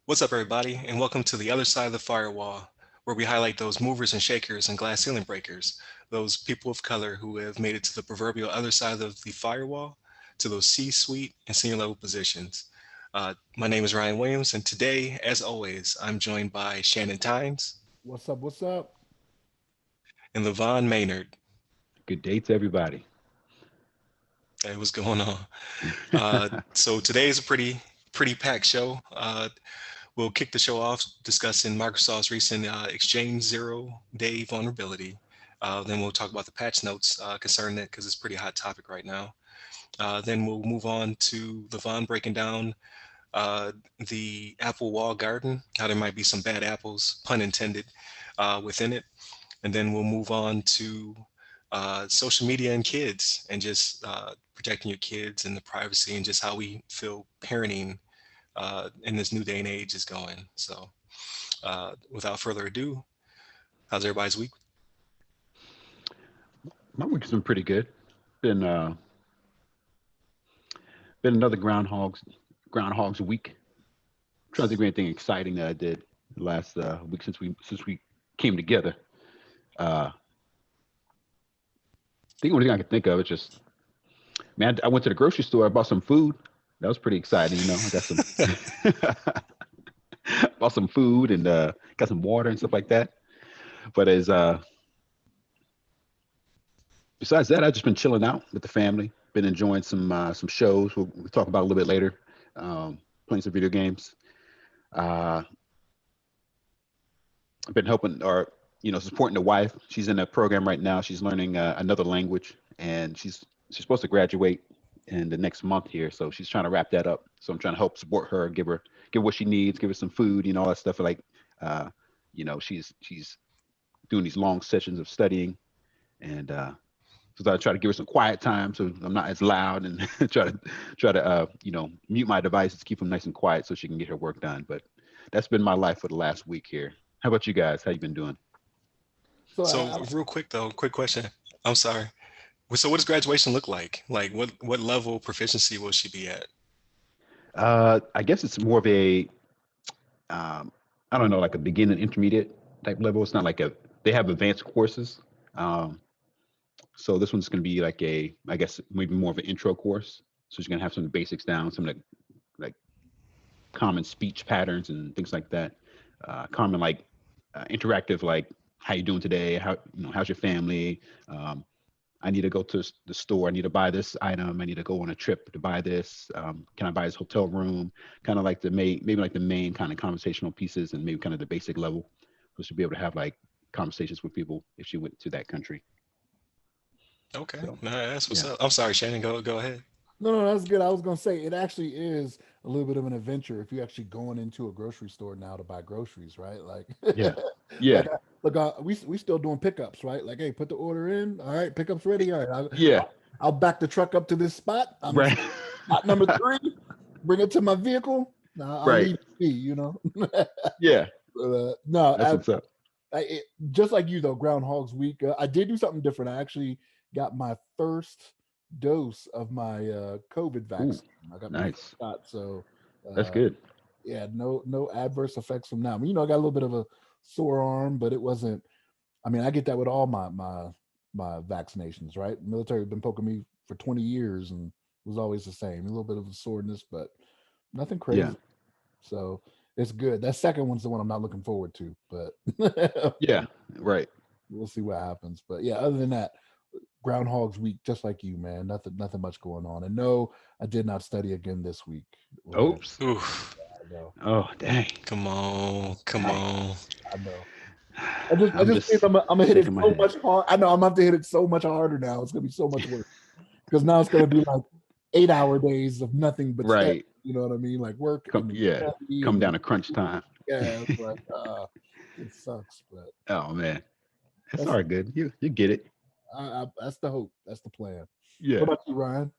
What's up, everybody, and welcome to the other side of the firewall, where we highlight those movers and shakers and glass ceiling breakers, those people of color who have made it to the proverbial other side of the firewall, to those C-suite and senior level positions. My name is Ryan Williams, and today, as always, I'm joined by Shannon Tynes What's up? What's up? and Levon Maynard. Good day to everybody. Hey, what's going on? So today is a pretty packed show. We'll kick the show off discussing Microsoft's recent Exchange Zero Day vulnerability. Then we'll talk about the patch notes concerning it because it's a pretty hot topic right now. Then we'll move on to Levon breaking down uh, the Apple Wall Garden, how there might be some bad apples, pun intended, within it. And then we'll move on to social media and kids and just protecting your kids and the privacy and just how we feel parenting in this new day and age is going. So without further ado, how's everybody's week? My week's been pretty good. Been been another groundhogs week. Trying to think of anything exciting that I did the last week since we came together. I think the only thing I can think of is just man. I went to the grocery store. I bought some food. That was pretty exciting. I got some bought some food and got some water and stuff like that. But as besides that, I've just been chilling out with the family. Been enjoying some shows. We'll talk about a little bit later. Playing some video games. Uh, I've been helping or supporting the wife. She's in a program right now. She's learning another language, and she's supposed to graduate in the next month here. So she's trying to wrap that up. So I'm trying to help support her, give her what she needs, give her some food, all that stuff. Like, she's doing these long sessions of studying, and so I try to give her some quiet time so I'm not as loud and try to mute my devices, keep them nice and quiet so she can get her work done. But that's been my life for the last week here. How about you guys? How you been doing? So So real quick though, quick question. I'm sorry. So what does graduation look like? Like what level of proficiency will she be at? I guess it's more of a um, I don't know, like a beginning intermediate type level. It's not like a they have advanced courses. Um, so this one's going to be like I guess maybe more of an intro course. So she's going to have some of the basics down, some like common speech patterns and things like that. Common like interactive like how you doing today? How's your family? Um, I need to go to the store. I need to buy this item. I need to go on a trip to buy this. Can I buy this hotel room? Kind of like maybe like the main kind of conversational pieces and maybe kind of the basic level. So she'll be able to have like conversations with people if she went to that country. Okay, So no, that's what's yeah. up. I'm sorry, Shannon. Go ahead. no, that's good. I was gonna say it actually is a little bit of an adventure if you're actually going into a grocery store now to buy groceries, right? Like, Yeah. Yeah. like look, we still doing pickups, right? Like, hey, put the order in. All right, pickups ready. All right, Yeah. I'll back the truck up to this spot. I'm Right. spot number three. Bring it to my vehicle. Now I'll Right. leave it be. Yeah. No, That's what's up. just like you though, Groundhog's Week. I did do something different. I actually got my first dose of my COVID Ooh, vaccine. I got my first nice. shot, so That's uh, good. yeah, no adverse effects from now. I got a little bit of a sore arm, but it wasn't. I mean, I get that with all my vaccinations, right? Military been poking me for 20 years, and it was always the same. A little bit of a soreness, but nothing Yeah. crazy. So it's good. That second one's the one I'm not looking forward to, but Yeah. Right. we'll see what happens. But yeah, other than that, Groundhog's Week, just like you, man. Nothing much going on. And no, I did not study again this week. Right? Oops. Oof. I know. Oh, dang. Come on, come Dang. on. I know. I just think I'm I'm gonna hit it shaking my so head. much hard. I know I'm gonna have to hit it so much harder now. It's gonna be so much worse because now it's gonna be like 8 hour days of nothing but study. Right. You know what I mean? Like work and then Yeah. study Come and then down to crunch time. yeah, it's like it sucks, but Oh man. That's that's all right. Good. You get it. that's the hope. That's the plan. What Yeah. about you, Ryan?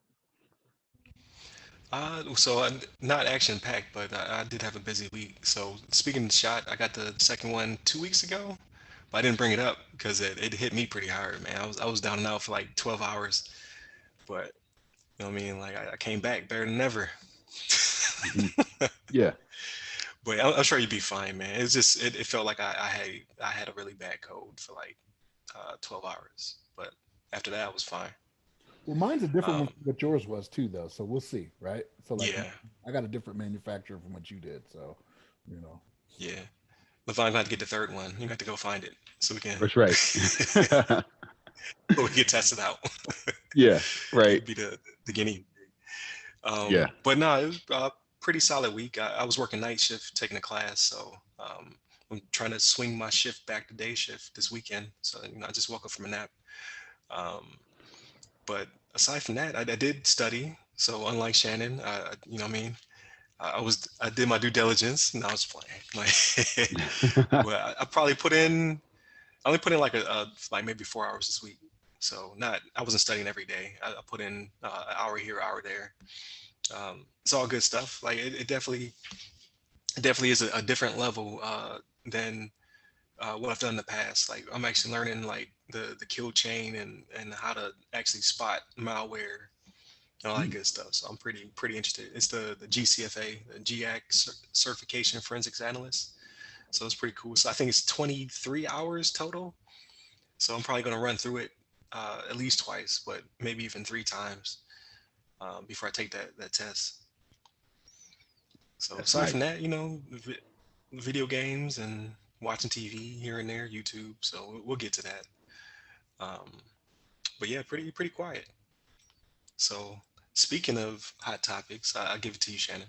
Not action packed, but I did have a busy week. So speaking of shot, I got the second one 2 weeks ago, but I didn't bring it up because it hit me pretty hard, man. I was down and out for like 12 hours, but you know what I mean? Like I came back better than ever. Hmm. Yeah. But I'm sure you'd be fine, man. It's just it felt like I had a really bad cold for like 12 hours, but after that I was fine. Well, mine's a different one Um, from what yours was too, though. So we'll see, right? So like, yeah, I got a different manufacturer from what you did. So, you know, yeah. Levon gonna have to get the third one. You got to go find it so we can That's right. so we can test it out. Yeah, right. You'd be the guinea. Yeah. But no, it was a pretty solid week. I was working night shift, taking a class, so I'm trying to swing my shift back to day shift this weekend. So I just woke up from a nap. Um, but aside from that, I did study. So unlike Shannon, what I mean, I did my due diligence. No, I was playing. Like, but I probably I only put in like like maybe 4 hours this week. So not I wasn't studying every day. I put in an hour here, hour there. It's all good stuff. Like it definitely is a different level than what I've done in the past. Like I'm actually learning like the kill chain and how to actually spot malware and all that Mm, good stuff. So I'm pretty interested. It's the GCFA, the GAC certification forensics analyst. So it's pretty cool. So I think it's 23 hours total. So I'm probably going to run through it at least twice, but maybe even three times before I take that test. So that's aside from nice. that, video games and watching TV here and there, YouTube. So we'll get to that. Um, but yeah, pretty quiet. So speaking of hot topics, I'll give it to you, Shannon.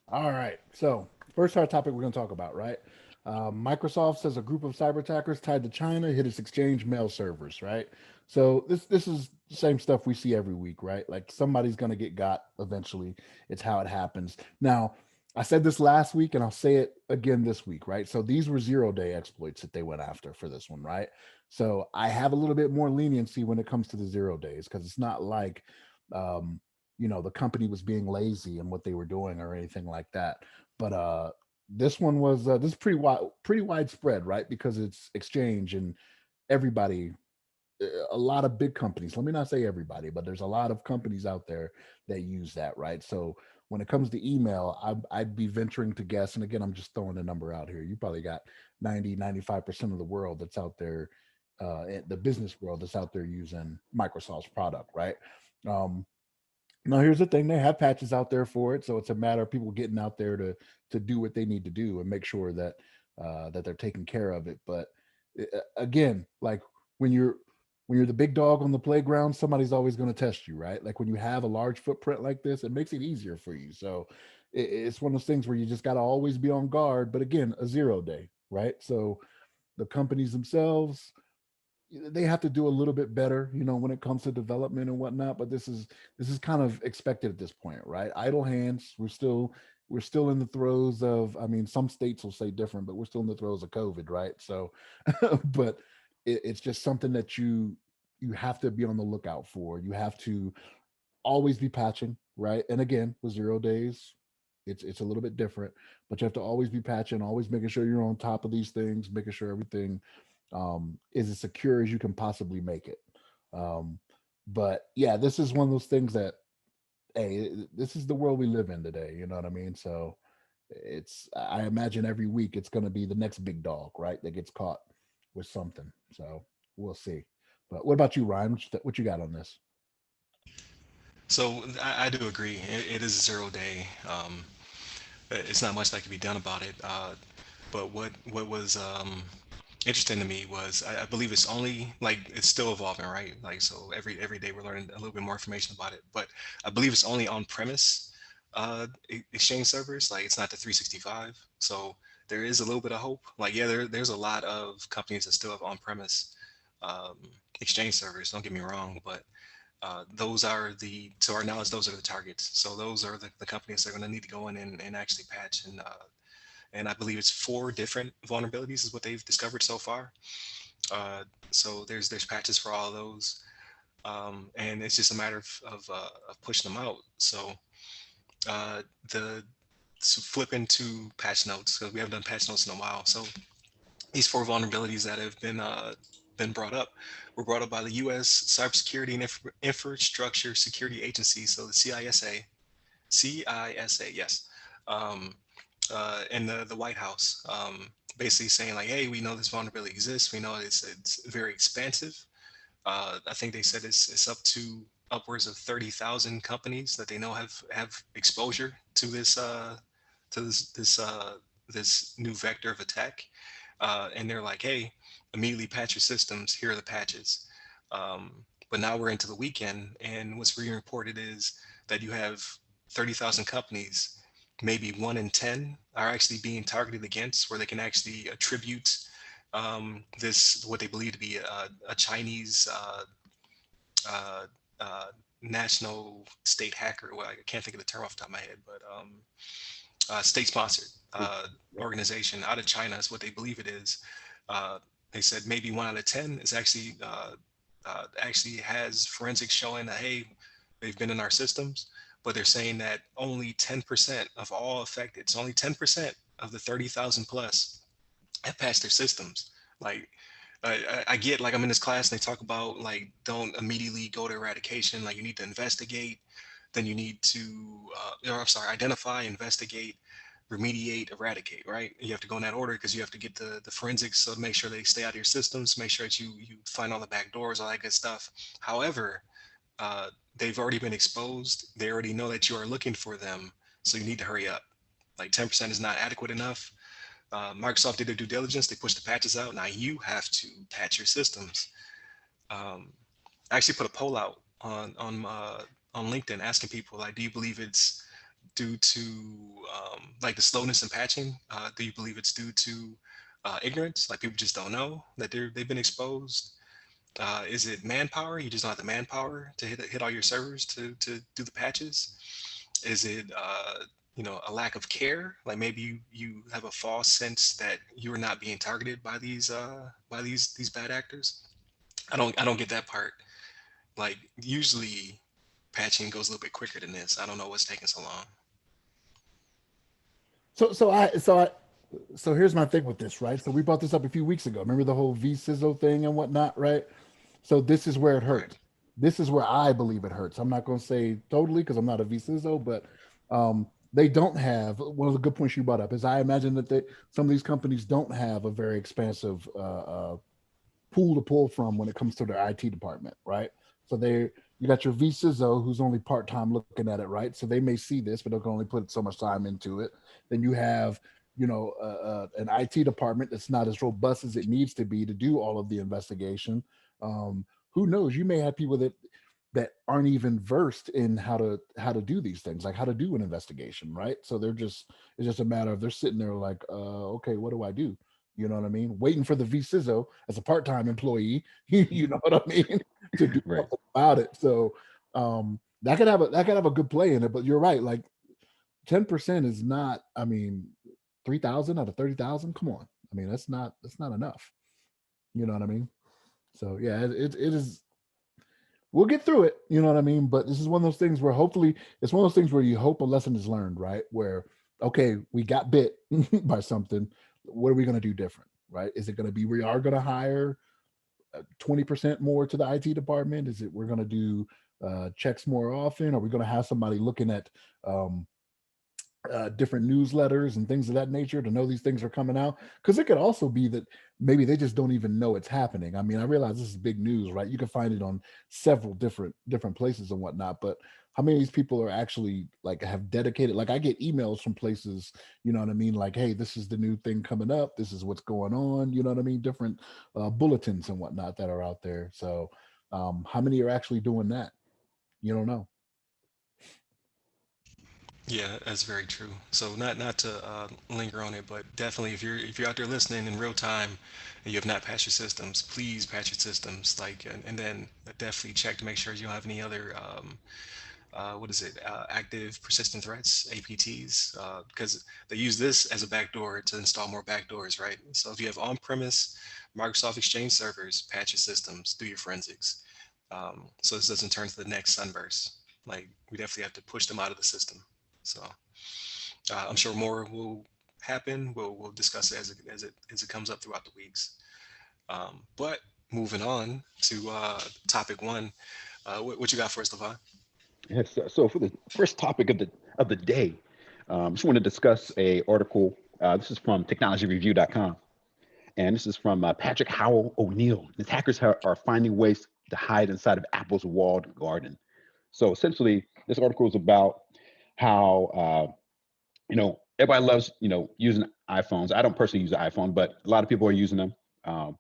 all right. So first, our topic we're going to talk about, right? Microsoft says a group of cyber attackers tied to China hit its Exchange mail servers, right? So this is the same stuff we see every week, right? Like somebody's going to get got eventually. It's how it happens. Now, I said this last week, and I'll say it again this week, right? So these were 0 day exploits that they went after for this one, right? So I have a little bit more leniency when it comes to the 0 days because it's not like um, the company was being lazy in what they were doing or anything like that. But this one was this is pretty widespread, right? Because it's Exchange and everybody, a lot of big companies. Let me not say everybody, but there's a lot of companies out there that use that, right? So when it comes to email, I'd be venturing to guess, and again, I'm just throwing a number out here. You probably got 95% of the world that's out there, the business world that's out there using Microsoft's product, right? Um, Now here's the thing: they have patches out there for it, so it's a matter of people getting out there to do what they need to do and make sure that that they're taking care of it. But again, like when you're when you're the big dog on the playground, somebody's always going to test you, right? Like when you have a large footprint like this, it makes it easier for you. So it's one of those things where you just got to always be on guard. But again, a 0 day, right? So the companies themselves, they have to do a little bit better, when it comes to development and whatnot. But this is kind of expected at this point, right? Idle hands. We're still in the throes of. I mean, some states will say different, but we're still in the throes of COVID, right? So, but it's just something that you have to be on the lookout for. You have to always be patching, right? And again, with 0 days, it's a little bit different, but you have to always be patching, always making sure you're on top of these things, making sure everything is as secure as you can possibly make it. Um, but yeah, this is one of those things that, hey, this is the world we live in today. You know what I mean? So I imagine every week it's going to be the next big dog, right? That gets caught with something. So we'll see. But what about you, Ryan? What you got on this? So I do agree. It is a 0 day. It's not much that can be done about it. But what was interesting to me was I believe it's only like it's still evolving, right? Like so every day we're learning a little bit more information about it. But I believe it's only on premise Exchange servers. Like it's not the 365. So there is a little bit of hope. Like yeah, there's a lot of companies that still have on premise um, Exchange servers. Don't get me wrong, but those are to our knowledge, those are the targets. So those are the companies that are going to need to go in and actually patch. And I believe it's four different vulnerabilities is what they've discovered so far. So there's patches for all of those, and it's just a matter of pushing them out. So the flip into patch notes because we haven't done patch notes in a while. So these four vulnerabilities that have been brought up were brought up by the U.S. Cybersecurity and Infrastructure Security Agency, so the CISA. CISA, yes. um, in the White House, basically saying like, "Hey, we know this vulnerability exists. We know it's very expansive." I think they said it's up to upwards of 30,000 companies that they know have exposure to this new vector of attack, and they're like, "Hey, immediately patch your systems. Here are the patches." But now we're into the weekend, and what's being reported is that you have 30,000 companies, maybe 1 in 10 are actually being targeted against, where they can actually attribute this what they believe to be a Chinese uh, uh, national state hacker. Well, I can't think of the term off the top of my head, but state sponsored Right. organization out of China is what they believe it is. Uh, they said maybe 1 out of 10 is actually has forensics showing that, hey, they've been in our systems, but they're saying that only 10% of all affected, it's only 10% of the 30,000 plus have passed their systems. Like, I get, like, I'm in this class and they talk about like don't immediately go to eradication. Like, you need to investigate, then you need to, or I'm sorry, identify, investigate, remediate, eradicate. Right? You have to go in that order because you have to get the forensics, so to make sure they stay out of your systems, make sure that you find all the back doors, all that good stuff. However, uh, they've already been exposed. They already know that you are looking for them, so you need to hurry up. Like 10% is not adequate enough. Microsoft did their due diligence. They pushed the patches out. Now you have to patch your systems. Um, I actually put a poll out on LinkedIn asking people like, do you believe it's due to like the slowness in patching? Do you believe it's due to ignorance? Like people just don't know that they've been exposed. Is it manpower? You just don't have the manpower to hit all your servers to do the patches. Is it a lack of care? Like maybe you have a false sense that you are not being targeted by these bad actors. I don't get that part. Like usually patching goes a little bit quicker than this. I don't know what's taking so long. So so I so I so here's my thing with this, right? So we brought this up a few weeks ago. Remember the whole vCISO thing and whatnot, right? So this is where it Right. hurts. This is where I believe it hurts. I'm not going to say totally because I'm not a vCISO, but they don't have one of the good points you brought up is I imagine that some of these companies don't have a very expansive pool to pull from when it comes to their IT department, right? So you got your vCISO who's only part time looking at it, right? So they may see this, but they can only put so much time into it. Then you have an IT department that's not as robust as it needs to be to do all of the investigation. Who knows? You may have people that aren't even versed in how to do these things, like how to do an investigation, right? So it's just a matter of they're sitting there like, okay, what do I do? You know what I mean? Waiting for the vCISO as a part-time employee, you know what I mean, to do Right. something about it. So that could have a good play in it. But you're right, like 10% is not. I mean, 3,000 out of 30,000. Come on, I mean that's not enough. You know what I mean? So yeah, it is. We'll get through it. You know what I mean? But this is one of those things where hopefully it's one of those things where you hope a lesson is learned, right? Where okay, we got bit by something. What are we going to do different? Right? Is it going to be we are going to hire 20% more to the IT department? Is it we're going to do checks more often? Are we going to have somebody looking at um, different newsletters and things of that nature to know these things are coming out? Because it could also be that maybe they just don't even know it's happening. I mean, I realize this is big news, right? You can find it on several different places and whatnot, but how many of these people are actually like have dedicated? Like I get emails from places, you know what I mean? Like, hey, this is the new thing coming up. This is what's going on. You know what I mean? Different bulletins and whatnot that are out there. So, how many are actually doing that? You don't know. Yeah, that's very true. So not to linger on it, but definitely if you're out there listening in real time and you have not patched your systems, please patch your systems. Like and then definitely check to make sure you don't have any other what is it, active persistent threats, APTs, because they use this as a backdoor to install more backdoors, right? So if you have on-premise Microsoft Exchange servers, patch your systems, do your forensics, so this doesn't turn to the next sunburst. Like we definitely have to push them out of the system. So I'm sure more will happen. We'll discuss it as it comes up throughout the weeks. But moving on to topic one, what you got for us, Levon? Yes. So for the first topic of the day, Just want to discuss a article. This is from technologyreview.com, and this is from Patrick Howell O'Neill. Attackers are finding ways to hide inside of Apple's walled garden. So essentially, this article is about how everybody loves using iPhones. I don't personally use an iPhone, but a lot of people are using them. Um,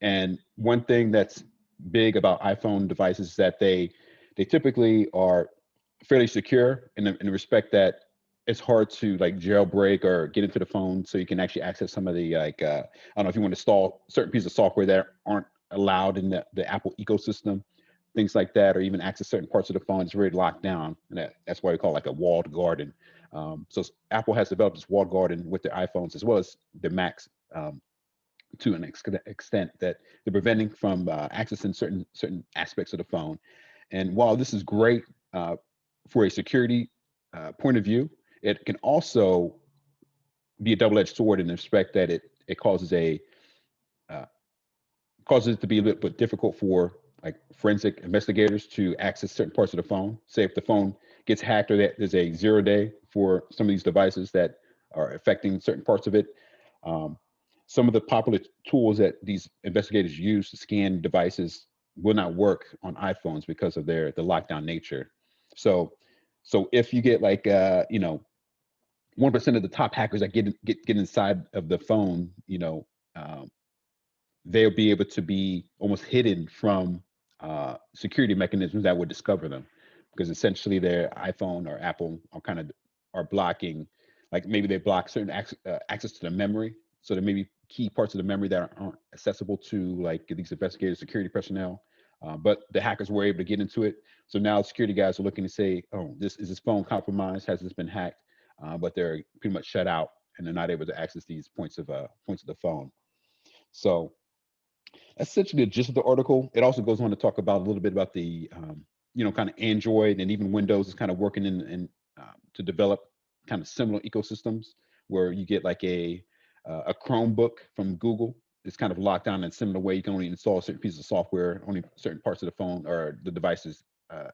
and one thing that's big about iPhone devices is that they typically are fairly secure in the respect that it's hard to like jailbreak or get into the phone so you can actually access some of the I don't know if you want to install certain pieces of software that aren't allowed in the Apple ecosystem, things like that, or even access certain parts of the phone. It's very locked down, and that's why we call it like a walled garden. So Apple has developed this walled garden with their iPhones as well as their Macs, to an extent that they're preventing from accessing certain aspects of the phone. And while this is great for a security point of view, it can also be a double-edged sword in the respect that it uh, causes it to be a little bit difficult for like forensic investigators to access certain parts of the phone. Say if the phone gets hacked or that there's a 0 day for some of these devices that are affecting certain parts of it. Um, some of the popular tools that these investigators use to scan devices will not work on iPhones because of the lockdown nature. So so if you get like 1% of the top hackers that get inside of the phone, um, they'll be able to be almost hidden from security mechanisms that would discover them, because essentially their iPhone or Apple are blocking, like maybe they block certain access to the memory. So there may be key parts of the memory that aren't accessible to like these investigative security personnel. But the hackers were able to get into it. So now security guys are looking to say, oh, this phone compromised? Has this been hacked? But they're pretty much shut out and they're not able to access these points of the phone. So that's essentially the gist of the article. It also goes on to talk about a little bit about the kind of Android and even Windows is kind of working to develop kind of similar ecosystems where you get like a Chromebook from Google. It's kind of locked down in a similar way. You can only install certain pieces of software, only certain parts of the phone or the device is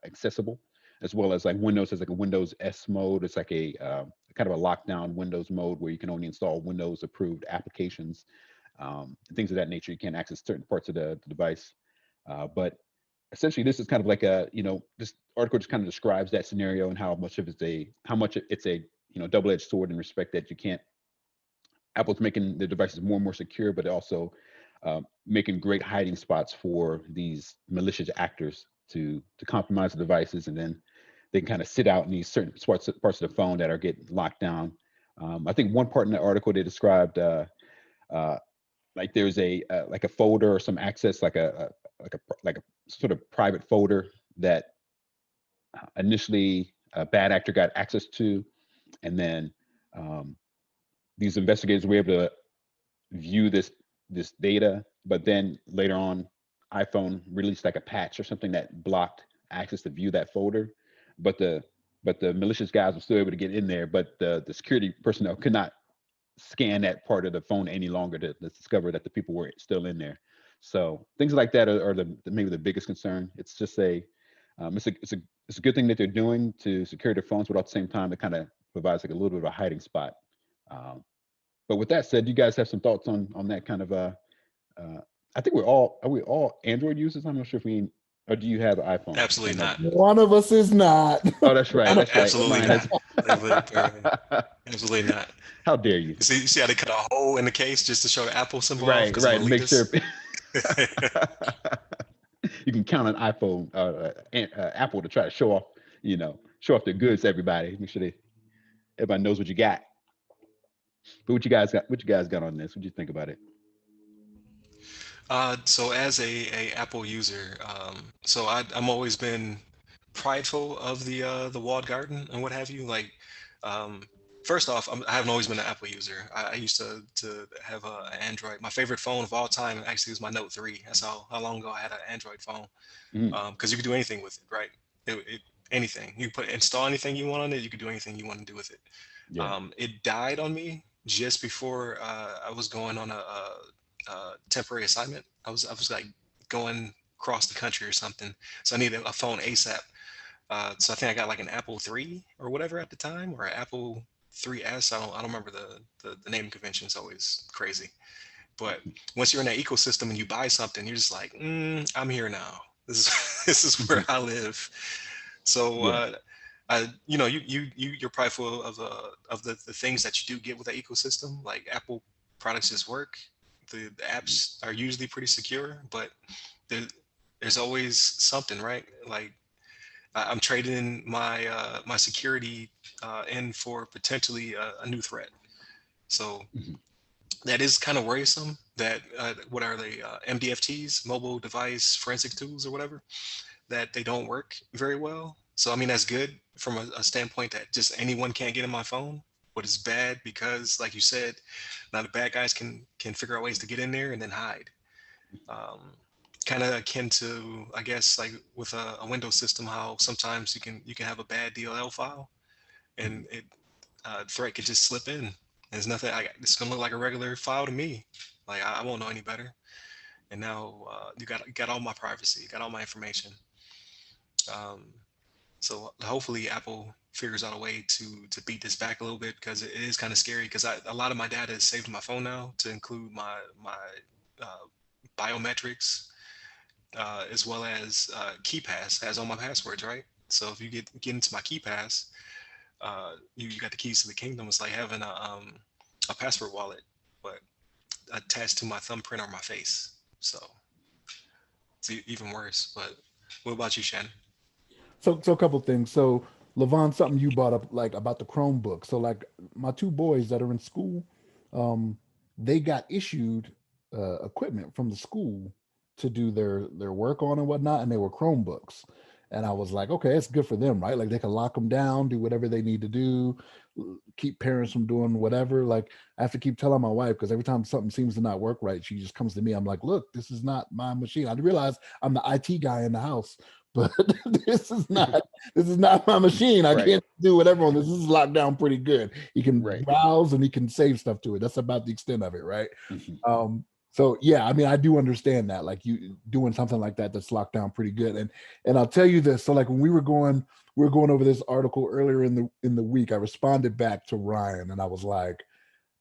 accessible, as well as like Windows has like a Windows S mode. It's like a kind of a lockdown Windows mode where you can only install Windows approved applications, things of that nature. You can't access certain parts of the device. But essentially, this is kind of like this article just kind of describes that scenario and how much it's a double-edged sword in respect that you can't. Apple's making the devices more and more secure, but also making great hiding spots for these malicious actors to compromise the devices, and then they can kind of sit out in these certain parts of the phone that are getting locked down. I think one part in the article they described uh, like there's a like a folder or some access like a sort of private folder that initially a bad actor got access to, and then um, these investigators were able to view this data, but then later on iPhone released like a patch or something that blocked access to view that folder, but the malicious guys were still able to get in there, but the security personnel could not scan that part of the phone any longer to discover that the people were still in there. So things like that are maybe the biggest concern. It's just it's a good thing that they're doing to secure their phones, but at the same time, it kind of provides like a little bit of a hiding spot. Um, but with that said, you guys have some thoughts on that kind of uh I think are we all Android users? I'm not sure if we or do you have an iPhone? I Absolutely don't know. not. One of us is not. Oh, that's right. One of That's right. Absolutely Mine not. has. Absolutely not. How dare you? You see how they cut a hole in the case just to show the Apple symbol off Right, because I'm right. Make sure elitist? you can count on iPhone, Apple to try to show off their goods to everybody. Make sure everybody knows what you got. But what you guys got? What you guys got on this? What do you think about it? So as a Apple user, so I'm always been prideful of the walled garden and what have you. Like, um, first off, I haven't always been an Apple user. I used to have an Android. My favorite phone of all time actually was my Note 3. That's how long ago I had an Android phone. Mhm. Because you could do anything with it, right? Anything you put install anything you want on it, you could do anything you want to do with it. Yeah. It died on me just before I was going on a temporary assignment. I was like going across the country or something, so I needed a phone ASAP. So I think I got like an Apple 3 or whatever at the time, or an Apple. 3S. I don't remember the naming convention is always crazy. But once you're in that ecosystem and you buy something, you're just like, I'm here now. This is this is where Mhm. I live. So Yeah. you're probably full of the things that you do get with that ecosystem. Like Apple products just work. The apps are usually pretty secure, but there, there's always something, right? Like I'm trading in my security in for potentially a new threat. So Mhm. that is kind of worrisome. That what are they, MDFTs, mobile device forensic tools or whatever, that they don't work very well. So I mean that's good from a standpoint that just anyone can't get in my phone, but it's bad because, like you said, now the bad guys can figure out ways to get in there and then hide. Um, Kind of akin to, I guess, like with a Windows system, how sometimes you can have a bad DLL file Mhm. and it threat could just slip in. There's nothing. It's gonna look like a regular file to me. Like I won't know any better. And now you got all my privacy, got all my information. Um, so hopefully Apple figures out a way to beat this back a little bit because it is kind of scary. Because a lot of my data is saved in my phone now to include my uh, biometrics as well as KeyPass has all my passwords, right? So if you get into my KeyPass, you got the keys to the kingdom. It's like having a password wallet, but attached to my thumbprint or my face. So it's even worse. But what about you, Shannon? So a couple things. So Levon, something you brought up like about the Chromebook. So like my two boys that are in school, um, they got issued equipment from the school to do their work on and whatnot, and they were Chromebooks. And I was like, okay, it's good for them, right? Like they can lock them down, do whatever they need to do, keep parents from doing whatever. Like I have to keep telling my wife because every time something seems to not work right, she just comes to me. I'm like, look, this is not my machine. I realize I'm the IT guy in the house, but this is not this is not my machine. I Right. can't do whatever on this. This is locked down pretty good. He can Right. browse and he can save stuff to it. That's about the extent of it, right? Mhm. So yeah, I mean, I do understand that, like you doing something like that that's locked down pretty good. And I'll tell you this. So like when we were going over this article earlier in the week, I responded back to Ryan and I was like,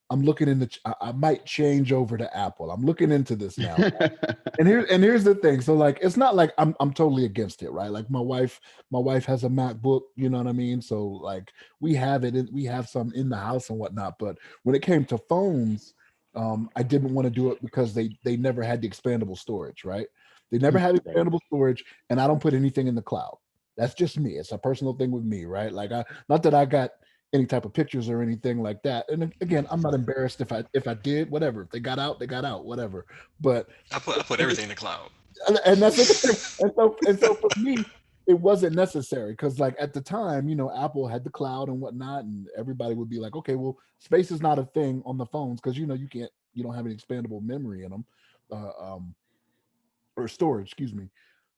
I'm looking in I might change over to Apple. I'm looking into this now. And here's the thing. So like it's not like I'm totally against it, right? Like my wife has a MacBook, you know what I mean? So like we have some in the house and whatnot. But when it came to phones, I didn't want to do it because they never had the expandable storage, right? They never had Right. expandable storage, and I don't put anything in the cloud. That's just me. It's a personal thing with me, right? Like I not that I got any type of pictures or anything like that. And again, I'm not embarrassed if I did, whatever. If they got out, they got out, whatever. But I put everything in the cloud. and that's the thing. And so for me, it wasn't necessary because like at the time, Apple had the cloud and whatnot, and everybody would be like, okay, well, space is not a thing on the phones because you don't have any expandable memory in them, uh, or storage, excuse me,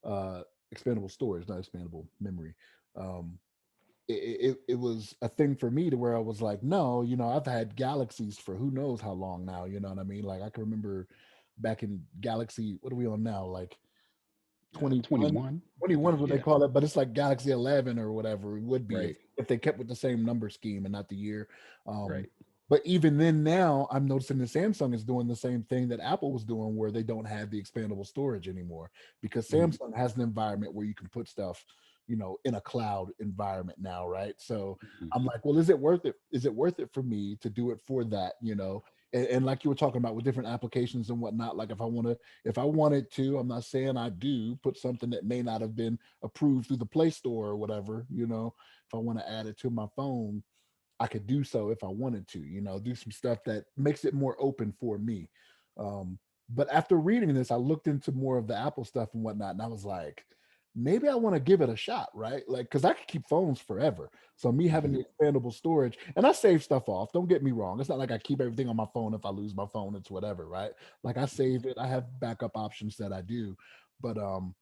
uh, expandable storage, not expandable memory. Um, it was a thing for me to where I was like, no, I've had Galaxies for who knows how long now. You know what I mean? Like I can remember back in Galaxy, what are we on now? Like 21. 21. I 21 think. is what they Yeah. call it, but it's like Galaxy 11 or whatever it would be if, Right. if they kept with the same number scheme and not the year. Um, Right. but even then, now I'm noticing that Samsung is doing the same thing that Apple was doing, where they don't have the expandable storage anymore because Mhm. Samsung has an environment where you can put stuff, in a cloud environment now, right? So Mhm. I'm like, well, is it worth it? Is it worth it for me to do it for that? And like you were talking about with different applications and whatnot, like if I wanted to, I'm not saying I do, put something that may not have been approved through the Play Store or whatever, if I want to add it to my phone, I could do so if I wanted to, do some stuff that makes it more open for me. Um, but after reading this, I looked into more of the Apple stuff and whatnot, and I was like, maybe I want to give it a shot, right? Like, because I could keep phones forever. So me having Mhm. the expandable storage, and I save stuff off. Don't get me wrong. It's not like I keep everything on my phone. If I lose my phone, it's whatever, right? Like I save it. I have backup options that I do, but I'm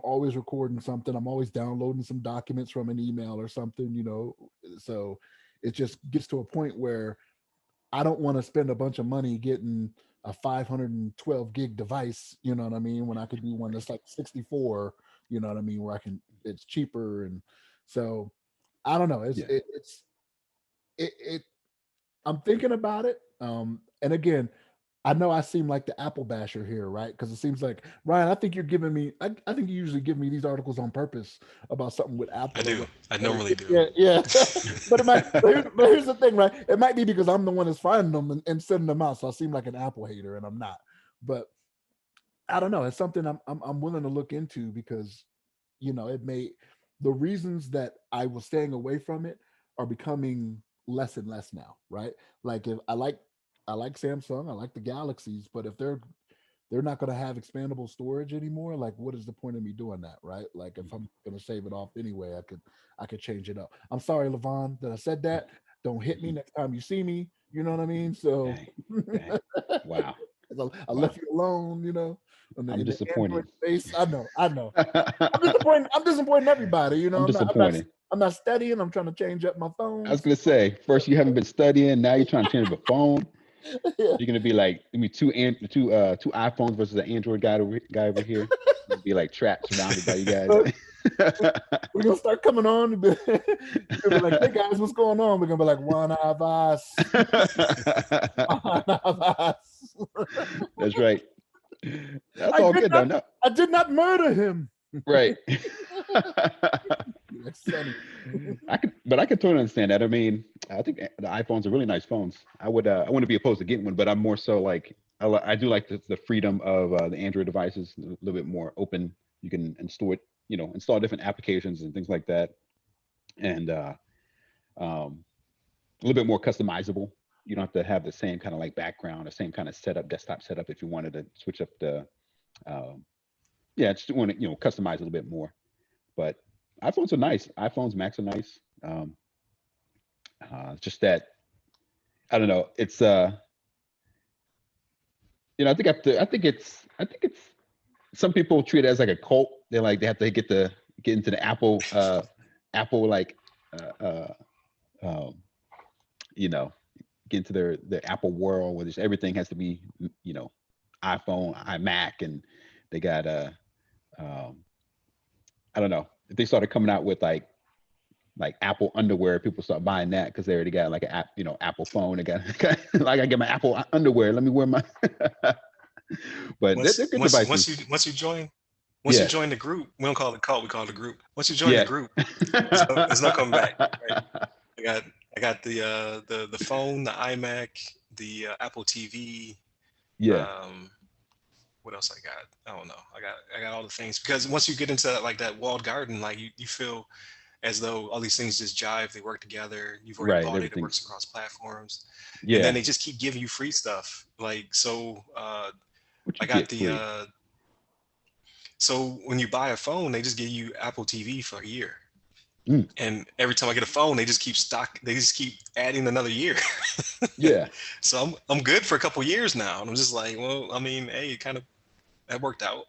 always recording something. I'm always downloading some documents from an email or something. So it just gets to a point where I don't want to spend a bunch of money getting a 512 gig device, you know what I mean, when I could do one Right. that's like 64, you know what I mean, where it's cheaper. And so I don't know. Yeah. It I'm thinking about it. And again, I know I seem like the Apple basher here, right? Because it seems like Ryan, I think you're giving me. I think you usually give me these articles on purpose about something with I Apple or do. what. I normally do. Yeah, yeah. But it might. But here's the thing, right? It might be because I'm the one that's finding them and sending them out, so I seem like an Apple hater, and I'm not. But I don't know. It's something I'm willing to look into because it may the reasons that I was staying away from it are becoming less and less now, right? Like if I like Samsung, I like the Galaxies, but if they're not going to have expandable storage anymore, like what is the point of me doing that, right? Like if I'm going to save it off anyway, I could change it up. I'm sorry, Levon, that I said that. Don't hit me next time you see me. You know what I mean? So Dang, dang. Wow, I wow. left you alone, I'm in the Android disappointed. space. I know. I'm disappointing everybody. I'm disappointed. I'm not studying. I'm trying to change up my I was phones. gonna say, first you haven't been studying, now you're trying to change the phone. Yeah. You're gonna be like, I mean, two iPhones versus an Android guy over here. You're gonna be like trapped, surrounded by you guys. But we're gonna start coming on. You're gonna be like, "Hey guys, what's going on?" We're gonna be like, "One of us, one of us." That's right. That's I all did good though. not. No, I did not murder him. right. That's funny. But I could totally understand that. I mean, I think the iPhones are really nice phones. I wouldn't be opposed to getting one, but I'm more so like I do like the freedom of the Android devices, a little bit more open. You can install different applications and things like that, and a little bit more customizable. You don't have to have the same kind of like background, the same kind of setup, desktop setup. If you wanted to switch up the, um, yeah, just want to customize a little bit more. But iPhones are nice. iPhones Max are nice. Just that I don't know. It's I think it's some people treat it as like a cult. They have to get into the Apple like uh, uh, um, you know get into their Apple world where just everything has to be you know iPhone, iMac, and they got um, I don't know. If they started coming out with like Apple underwear, people start buying that because they already got like an app, Apple phone. They got like I get my Apple underwear. Let me wear my. But they're Once good once once devices. you once you join once you Yeah, join the group, we don't call it cult, we call it a group. Once you join the yeah, group, there's no coming back. Right? I got I got the phone, the iMac, the Apple TV. yeah. Um, what else I got? I don't know. I got all the things because once you get into like that walled garden, like you feel as though all these things just jive, they work together. You've already Right. bought it, it Everything. works across platforms, and then Yeah. they just keep giving you free stuff. Like so, What I you got get the free? so when you buy a phone, they just give you Apple TV for a year. Mm, And every time I get a phone, they just keep adding another year. yeah. So I'm good for a couple years now. And I'm just like, well, I mean, hey, it kind of that worked out.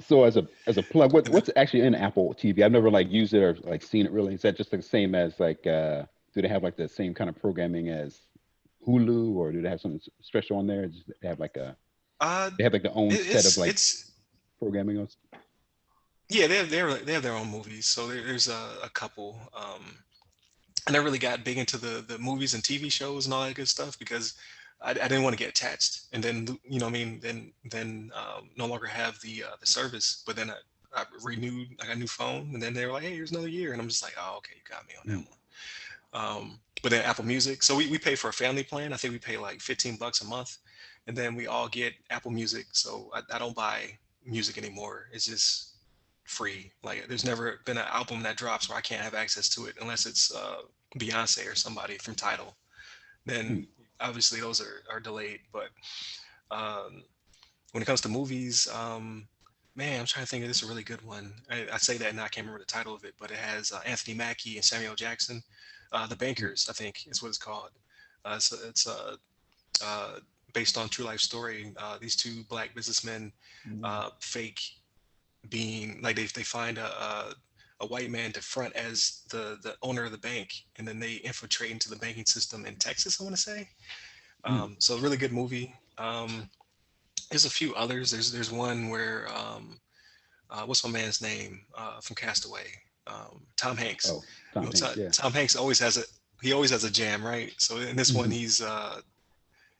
So as a plug, And then what's actually in Apple TV? I've never like used it or like seen it really. Is that just the same as like do they have like the same kind of programming as Hulu, or do they have something special on there? Just they have like uh they have like their own set of like it's programming on. yeah, they have their own movies. So there's a couple. I never really got big into the movies and TV shows and all that good stuff because I didn't want to get attached and then you know what I mean then no longer have the service. But then I renewed. I got a new phone and then they were like, hey, here's another year, and I'm just like, oh, okay, you got me on that Mm, one. But then Apple Music. So we pay for a family plan. I think we pay like $15 a month, and then we all get Apple Music. So I don't buy music anymore. It's just free. Like there's never been an album that drops where I can't have access to it unless it's Beyonce or somebody from Tidal. mm, Then obviously those are delayed. But um, when it comes to movies, man, I'm trying to think of this a really good one. I say that and I can't remember the title of it, but it has Anthony Mackie and Samuel Jackson. The mm, Bankers, I think, is what it's called. So it's uh, based on true life story. These two black businessmen Mm. fake being like they find a white man to front as the owner of the bank, and then they infiltrate into the banking system in Texas. I want to say. mm. So a really good movie. There's a few others. There's one where what's my man's name from Castaway? Tom Hanks. Oh, Tom Hanks. Yeah. Tom Hanks always has a he always has a jam, right? So in this one, Mhm.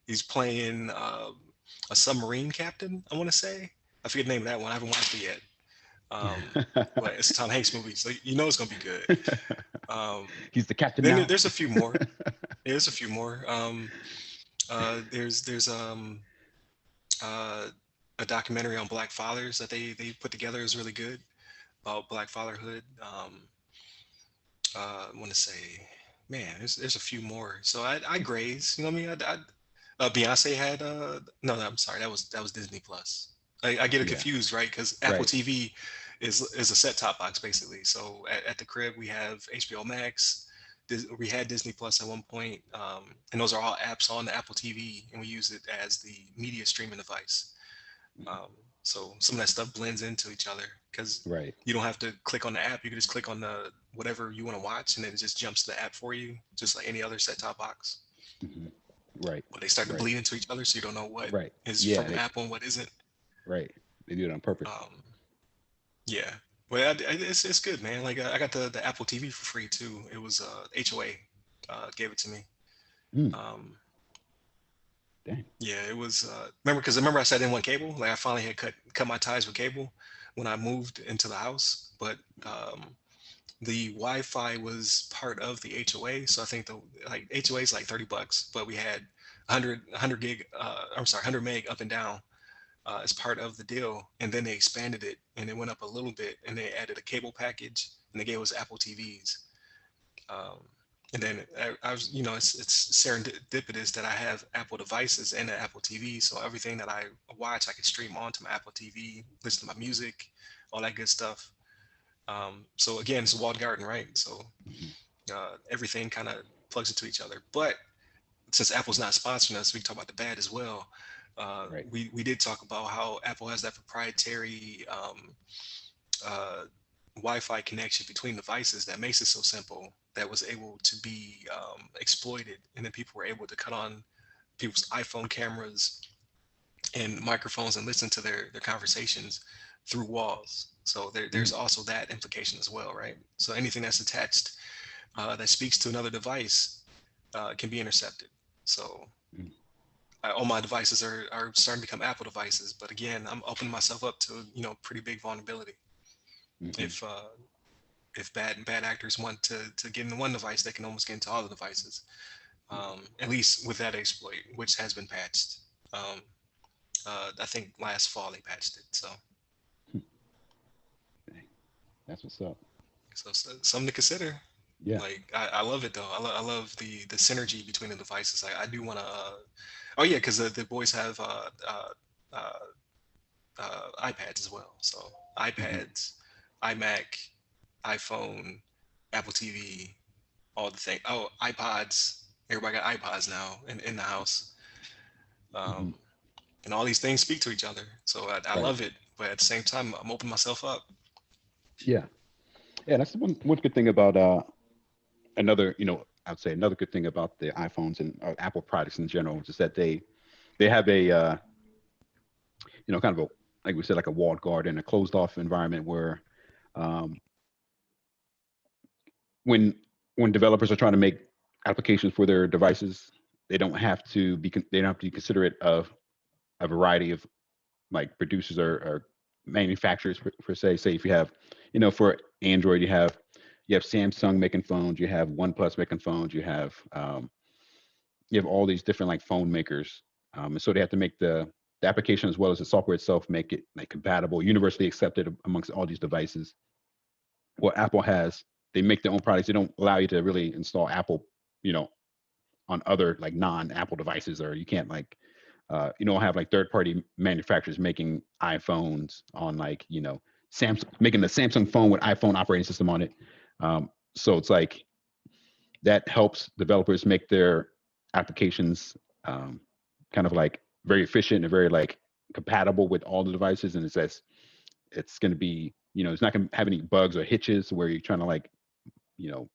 he's playing a submarine captain. I want to say I forget the name of that one. I haven't watched it yet. But it's a Tom Hanks movie, so you know it's gonna be good. He's the captain Then now. there's a few more. There's a few more. There's uh, a documentary on Black fathers that they put together is really good about Black fatherhood. I want to say, man, there's a few more. So I graze. You know what I mean? Beyonce had no, I'm sorry, that was Disney Plus. I get it Yeah. confused, right? Because Apple Right. TV is a set top box basically. So at the crib we have HBO Max. We had Disney Plus at one point, and those are all apps on the Apple TV, and we use it as the media streaming device. Um, so some of that stuff blends into each other because Right. you don't have to click on the app. You can just click on the whatever you want to watch, and then it just jumps to the app for you, just like any other set top box. Mhm. Right. But they start to Right. bleed into each other, so you don't know what Right. is Yeah. from Apple and what isn't. Right. They do it on purpose. Um, yeah, well, it's good, man. Like I got the Apple TV for free too. It was HOA gave it to me. Mm, Um, dang. yeah, it was. Remember I said I didn't want cable. Like I finally had cut my ties with cable when I moved into the house, but the Wi-Fi was part of the HOA. So I think the like HOA is like $30, but we had 100 gig. I'm sorry, 100 meg up and down as part of the deal, and then they expanded it and it went up a little bit, and they added a cable package, and they gave us Apple TVs. Um, and then I was, it's serendipitous that I have Apple devices and an Apple TV, so everything that I watch, I can stream onto my Apple TV, listen to my music, all that good stuff. So again, it's a walled garden, right? So Mhm. everything kind of plugs into each other. But since Apple's not sponsoring us, we can talk about the bad as well. Right. We did talk about how Apple has that proprietary uh, Wi-Fi connection between devices that makes it so simple that was able to be exploited, and then people were able to cut on people's iPhone cameras and microphones and listen to their conversations through walls. So there's Mm, also that implication as well, right? So anything that's attached that speaks to another device can be intercepted. So mm, all my devices are starting to become Apple devices, but again, I'm opening myself up to pretty big vulnerability. mhm. If if bad actors want to get into one device, they can almost get into all the devices. At least with that exploit, which has been patched. Um, I think last fall they patched it. So Hmm. Dang. That's what's up. something to consider. Yeah. Like I love it though. I love the synergy between the devices. I do want to. Oh yeah, because the boys have uh, iPads as well. So Mhm. iPads, iMac, iPhone, Apple TV, all the things. Oh, iPods. Everybody got iPods now in the house. Mhm. Um, and all these things speak to each other. So I Right. love it. But at the same time, I'm opening myself up. Yeah. Yeah. That's one good thing about another. I'd say another good thing about the iPhones and Apple products in general is just that they have a kind of a, like we said, like a walled garden, a closed off environment where um, when when developers are trying to make applications for their devices, they don't have to be considerate of a variety of like producers or manufacturers per se. Say if you have, for Android, you have Samsung making phones, you have OnePlus making phones, you have all these different like phone makers, and so they have to make the application as well as the software itself make it like compatible, universally accepted amongst all these devices. What Apple has, they make their own products. They don't allow you to really install Apple, you know, on other like non-Apple devices, or you can't like you don't have like third-party manufacturers making iPhones on like Samsung making the Samsung phone with iPhone operating system on it. So it's like that helps developers make their applications kind of like very efficient and very like compatible with all the devices, and it's going to be it's not going to have any bugs or hitches where you're trying to like you know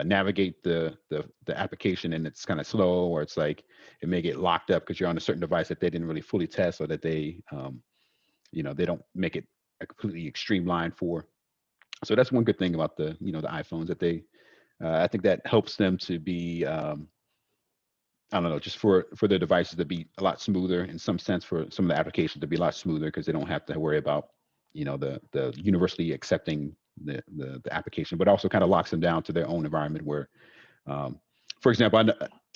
navigate the application and it's kind of slow, or it's like it may get locked up because you're on a certain device that they didn't really fully test, or that they don't make it a completely extreme line for. So that's one good thing about the iPhones, that I think that helps them to be, I don't know, just for their devices to be a lot smoother in some sense, for some of the applications to be a lot smoother because they don't have to worry about, the universally accepting the application, but also kind of locks them down to their own environment where, um, for example,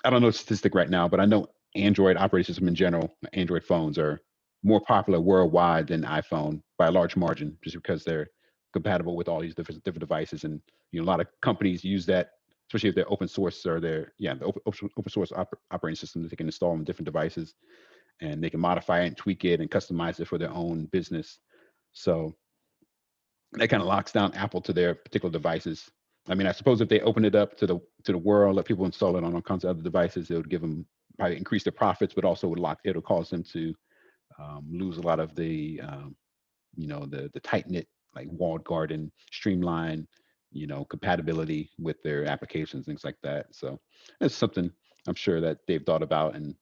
I don't know the statistic right now, but I know Android operating system in general, Android phones are more popular worldwide than iPhone by a large margin, just because they're compatible with all these different devices, and a lot of companies use that, especially if they're open source, or they're the open source operating system that they can install on different devices, and they can modify it and tweak it and customize it for their own business. So that kind of locks down Apple to their particular devices. I mean, I suppose if they open it up to the world, let people install it on all kinds of other devices, it would give them probably increase their profits, but also would it'll cause them to lose a lot of the the tight knit, like walled garden, streamlined, compatibility with their applications, things like that. So it's something I'm sure that they've thought about, and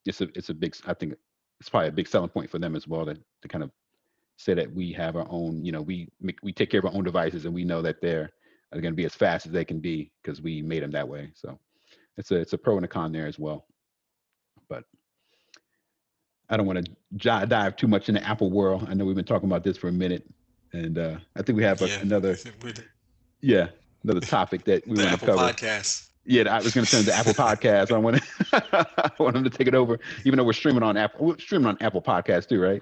it's a big, I think it's probably a big selling point for them as well, to kind of say that we have our own, we take care of our own devices, and we know that they're going to be as fast as they can be because we made them that way. So it's a pro and a con there as well. But I don't want to dive too much into Apple world. I know we've been talking about this for a minute, and I think we have Yeah, another, with yeah, another topic that we the want to Apple cover. Podcast. Yeah, I was going to turn to Apple Podcast. I want to, I want them to take it over, even though we're streaming on Apple. We're streaming on Apple Podcast too, right?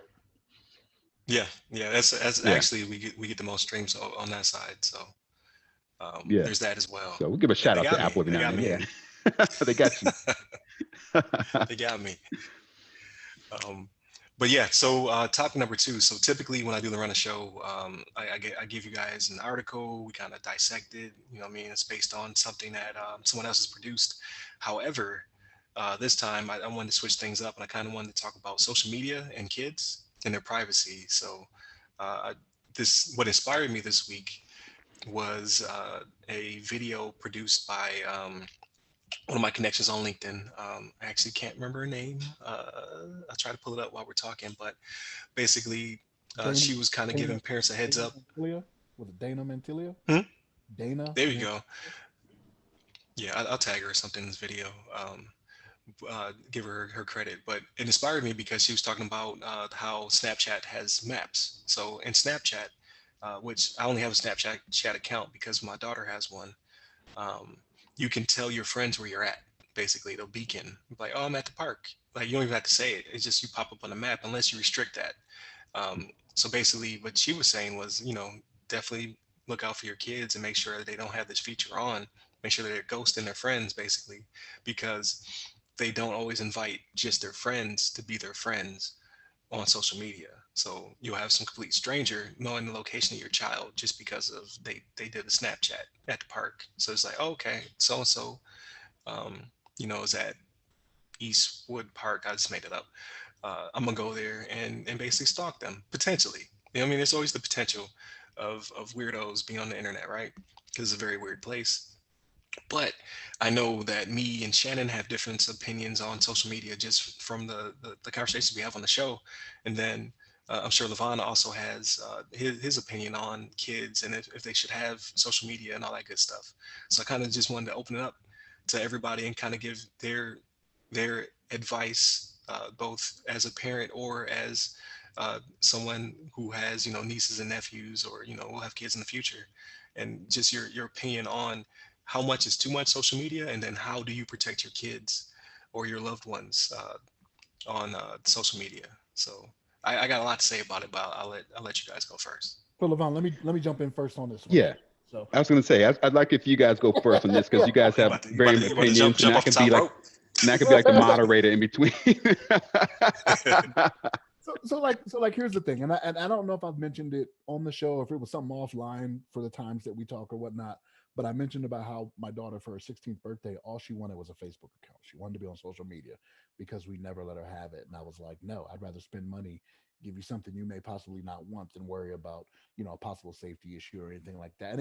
Yeah, yeah. That's Yeah, actually we get the most streams on that side. So yeah. there's that as well. So we'll give a They shout out to got me. Apple every They now and got then. me. Yeah, they got you. They got me. Um, but yeah, so topic number two. So typically when I do the run a show, I give you guys an article. We kind of dissect it. You know what I mean? It's based on something that someone else has produced. However, this time I wanted to switch things up, and I kind of wanted to talk about social media and kids and their privacy. So this what inspired me this week was a video produced by one of my connections on LinkedIn. I actually can't remember her name. I'll try to pull it up while we're talking, but basically, Dana, she was kind of Dana, giving parents a heads Dana up. Mantilia? Was it Dana Mantilia? Hmm? Dana There you Man. go. Yeah, I'll tag her or something in this video. Give her credit, but it inspired me because she was talking about how Snapchat has maps. So in Snapchat, which I only have a Snapchat chat account because my daughter has one, um, you can tell your friends where you're at. Basically, they'll beacon like, "Oh, I'm at the park." Like you don't even have to say it. It's just you pop up on the map unless you restrict that. So basically, what she was saying was, definitely look out for your kids and make sure that they don't have this feature on. Make sure that they're ghosting their friends, basically, because they don't always invite just their friends to be their friends on social media. So you'll have some complete stranger knowing the location of your child just because of they did a Snapchat at the park. So it's like, oh, okay, so and so, is at Eastwood Park. I just made it up. I'm gonna go there and basically stalk them potentially. You know what I mean? There's always the potential of weirdos being on the internet, right? Because it's a very weird place. But I know that me and Shannon have different opinions on social media just from the conversations we have on the show. And then I'm sure Levon also has his opinion on kids and if they should have social media and all that good stuff. So I kind of just wanted to open it up to everybody and kind of give their advice, both as a parent or as someone who has, nieces and nephews or, will have kids in the future. And just your opinion on how much is too much social media, and then how do you protect your kids or your loved ones on social media. So I got a lot to say about it, but I'll let you guys go first. So Levon, let me jump in first on this one. Yeah, So I was going to say I'd like if you guys go first on this because you guys You have about to you about very to, you about to jump opinions, and jump I off the can be top like, rope? the moderator in between. so here's the thing, and I don't know if I've mentioned it on the show, if it was something offline for the times that we talk or whatnot, but I mentioned about how my daughter, for her 16th birthday, all she wanted was a Facebook account. She wanted to be on social media because we never let her have it. And I was like, no, I'd rather spend money, give you something you may possibly not want, than worry about, a possible safety issue or anything like that.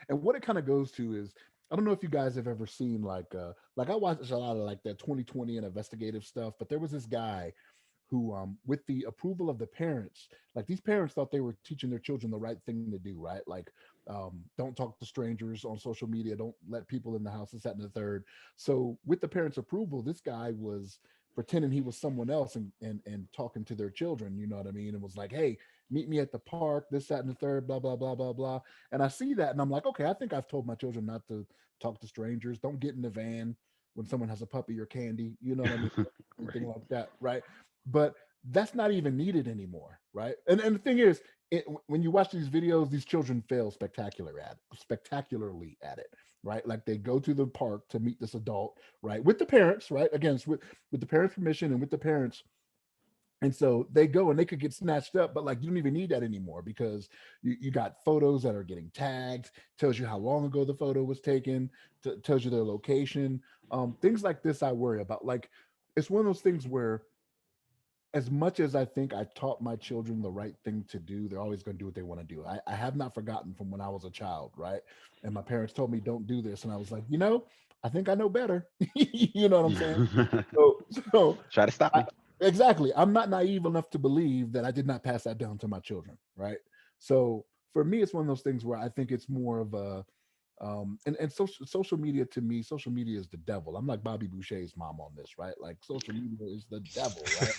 And what it kind of goes to is, I don't know if you guys have ever seen like I watch a lot of like that 2020 and investigative stuff, but there was this guy who, with the approval of the parents, like these parents thought they were teaching their children the right thing to do, right? Like Don't talk to strangers on social media. Don't let people in the house. This, that, and the third. So with the parents' approval, this guy was pretending he was someone else and talking to their children. You know what I mean? And was like, "Hey, meet me at the park. This, that, and the third. Blah blah blah blah blah." And I see that, and I'm like, "Okay, I think I've told my children not to talk to strangers. Don't get in the van when someone has a puppy or candy. You know what I mean? Anything Right. like that, right?" But that's not even needed anymore, right? And the thing is, when you watch these videos, these children fail spectacularly at it, right? Like they go to the park to meet this adult, right, with the parents, right? Again, it's with the parents' permission and with the parents. And so they go and they could get snatched up, but like you don't even need that anymore because you got photos that are getting tagged, tells you how long ago the photo was taken, tells you their location. Things like this I worry about. Like it's one of those things where as much as I think I taught my children the right thing to do, they're always going to do what they want to do. I have not forgotten from when I was a child, right? And my parents told me, don't do this. And I was like, I think I know better. You know what I'm saying? So, so Try to stop I, me. exactly. I'm not naive enough to believe that I did not pass that down to my children, right? So for me, it's one of those things where I think it's more of a, and social media to me, social media is the devil. I'm like Bobby Boucher's mom on this, right? Like social media is the devil, right?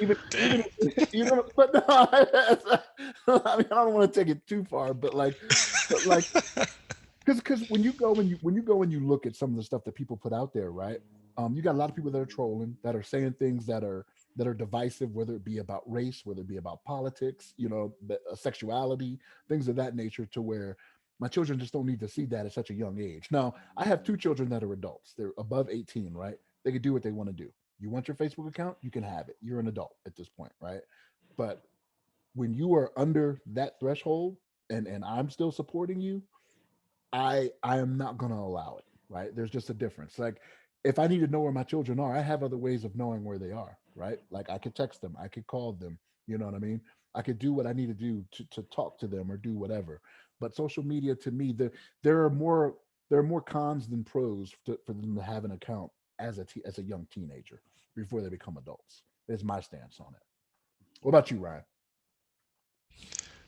Even Damn. but no, I mean I don't want to take it too far, but like because when you look at some of the stuff that people put out there, right? You got a lot of people that are trolling, that are saying things that are divisive, whether it be about race, whether it be about politics, sexuality, things of that nature, to where my children just don't need to see that at such a young age. Now, I have two children that are adults; they're above 18, right? They can do what they want to do. You want your Facebook account, you can have it. You're an adult at this point, right? But when you are under that threshold, and I'm still supporting you, I am not going to allow it, right? There's just a difference. Like if I need to know where my children are, I have other ways of knowing where they are, right? Like I could text them, I could call them, you know what I mean? I could do what I need to do to talk to them or do whatever. But social media to me, there are more there are more cons than pros for them to have an account as a young teenager before they become adults. Is my stance on it. What about you, Ryan?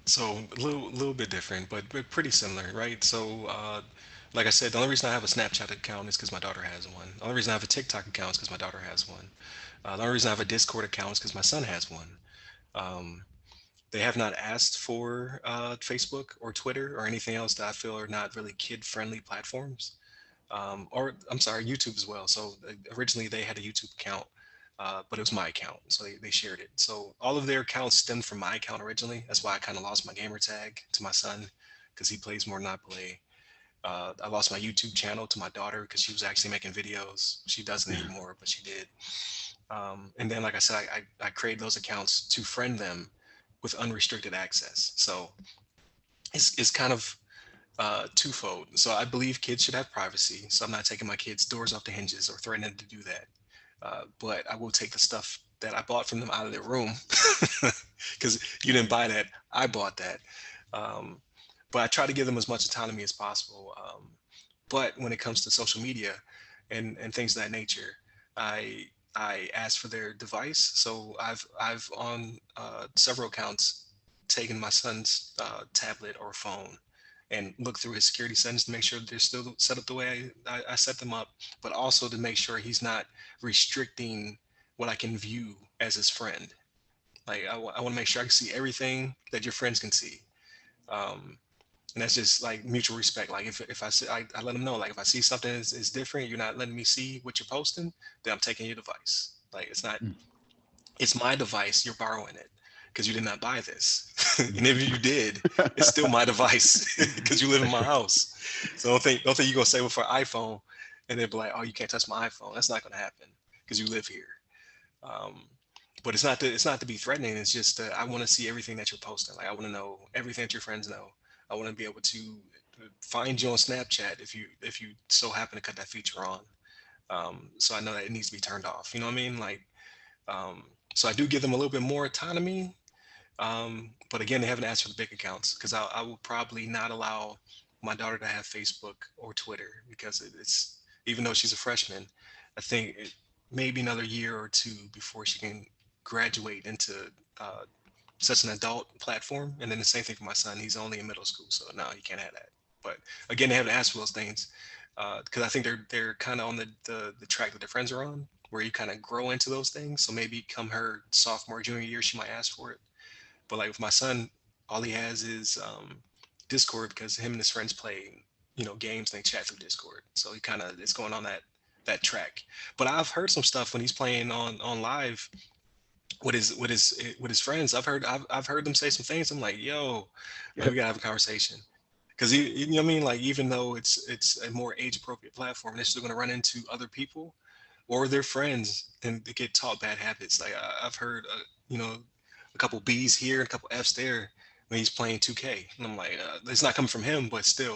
So a little bit different, but pretty similar, right? So, like I said, the only reason I have a Snapchat account is because my daughter has one. The only reason I have a TikTok account is because my daughter has one. The only reason I have a Discord account is because my son has one. Um, they have not asked for Facebook or Twitter or anything else that I feel are not really kid-friendly platforms. Or I'm sorry, YouTube as well. So originally they had a YouTube account, but it was my account, so they shared it. So all of their accounts stemmed from my account originally. That's why I kind of lost my gamer tag to my son because he plays more than I play. I lost my YouTube channel to my daughter because she was actually making videos. She doesn't anymore, but she did. And then, like I said, I created those accounts to friend them with unrestricted access. So it's kind of twofold. So I believe kids should have privacy. So I'm not taking my kids' doors off the hinges or threatening to do that. But I will take the stuff that I bought from them out of their room because you didn't buy that. I bought that. Um, but I try to give them as much autonomy as possible. But when it comes to social media and things of that nature, I I ask for their device. So I've on several accounts taken my son's tablet or phone and look through his security settings to make sure they're still set up the way I set them up, but also to make sure he's not restricting what I can view as his friend. Like I want to make sure I can see everything that your friends can see. Um, and that's just like mutual respect. Like if I see, I let them know, like if I see something is different, you're not letting me see what you're posting, then I'm taking your device. Like it's not, Mm. it's my device, you're borrowing it because you did not buy this. Mm. And if you did, it's still my device because you live in my house. So don't think you're gonna say, well, for iPhone, and they'll be like, oh, you can't touch my iPhone. That's not gonna happen because you live here. Um, but it's not to be threatening. It's just that I want to see everything that you're posting. Like I want to know everything that your friends know. I want to be able to find you on Snapchat if you so happen to cut that feature on. So I know that it needs to be turned off. You know what I mean? Like, um, so I do give them a little bit more autonomy. But again, they haven't asked for the big accounts because I will probably not allow my daughter to have Facebook or Twitter because it's even though she's a freshman, I think maybe another year or two before she can graduate into uh, such an adult platform. And then the same thing for my son. He's only in middle school, so no, he can't have that. But again, they have to ask for those things because I think they're kind of on the track that their friends are on, where you kind of grow into those things. So maybe come her sophomore, junior year, she might ask for it. But like with my son, all he has is Discord because him and his friends play, games and they chat through Discord. So he kind of is going on that track. But I've heard some stuff when he's playing on live with his friends. I've heard them say some things. I'm like, yo, like we gotta have a conversation. Because you know what I mean, like even though it's a more age appropriate platform, they're still gonna run into other people or their friends and they get taught bad habits. Like I've heard, a couple B's here and a couple F's there when he's playing 2K, and I'm like, it's not coming from him, but still,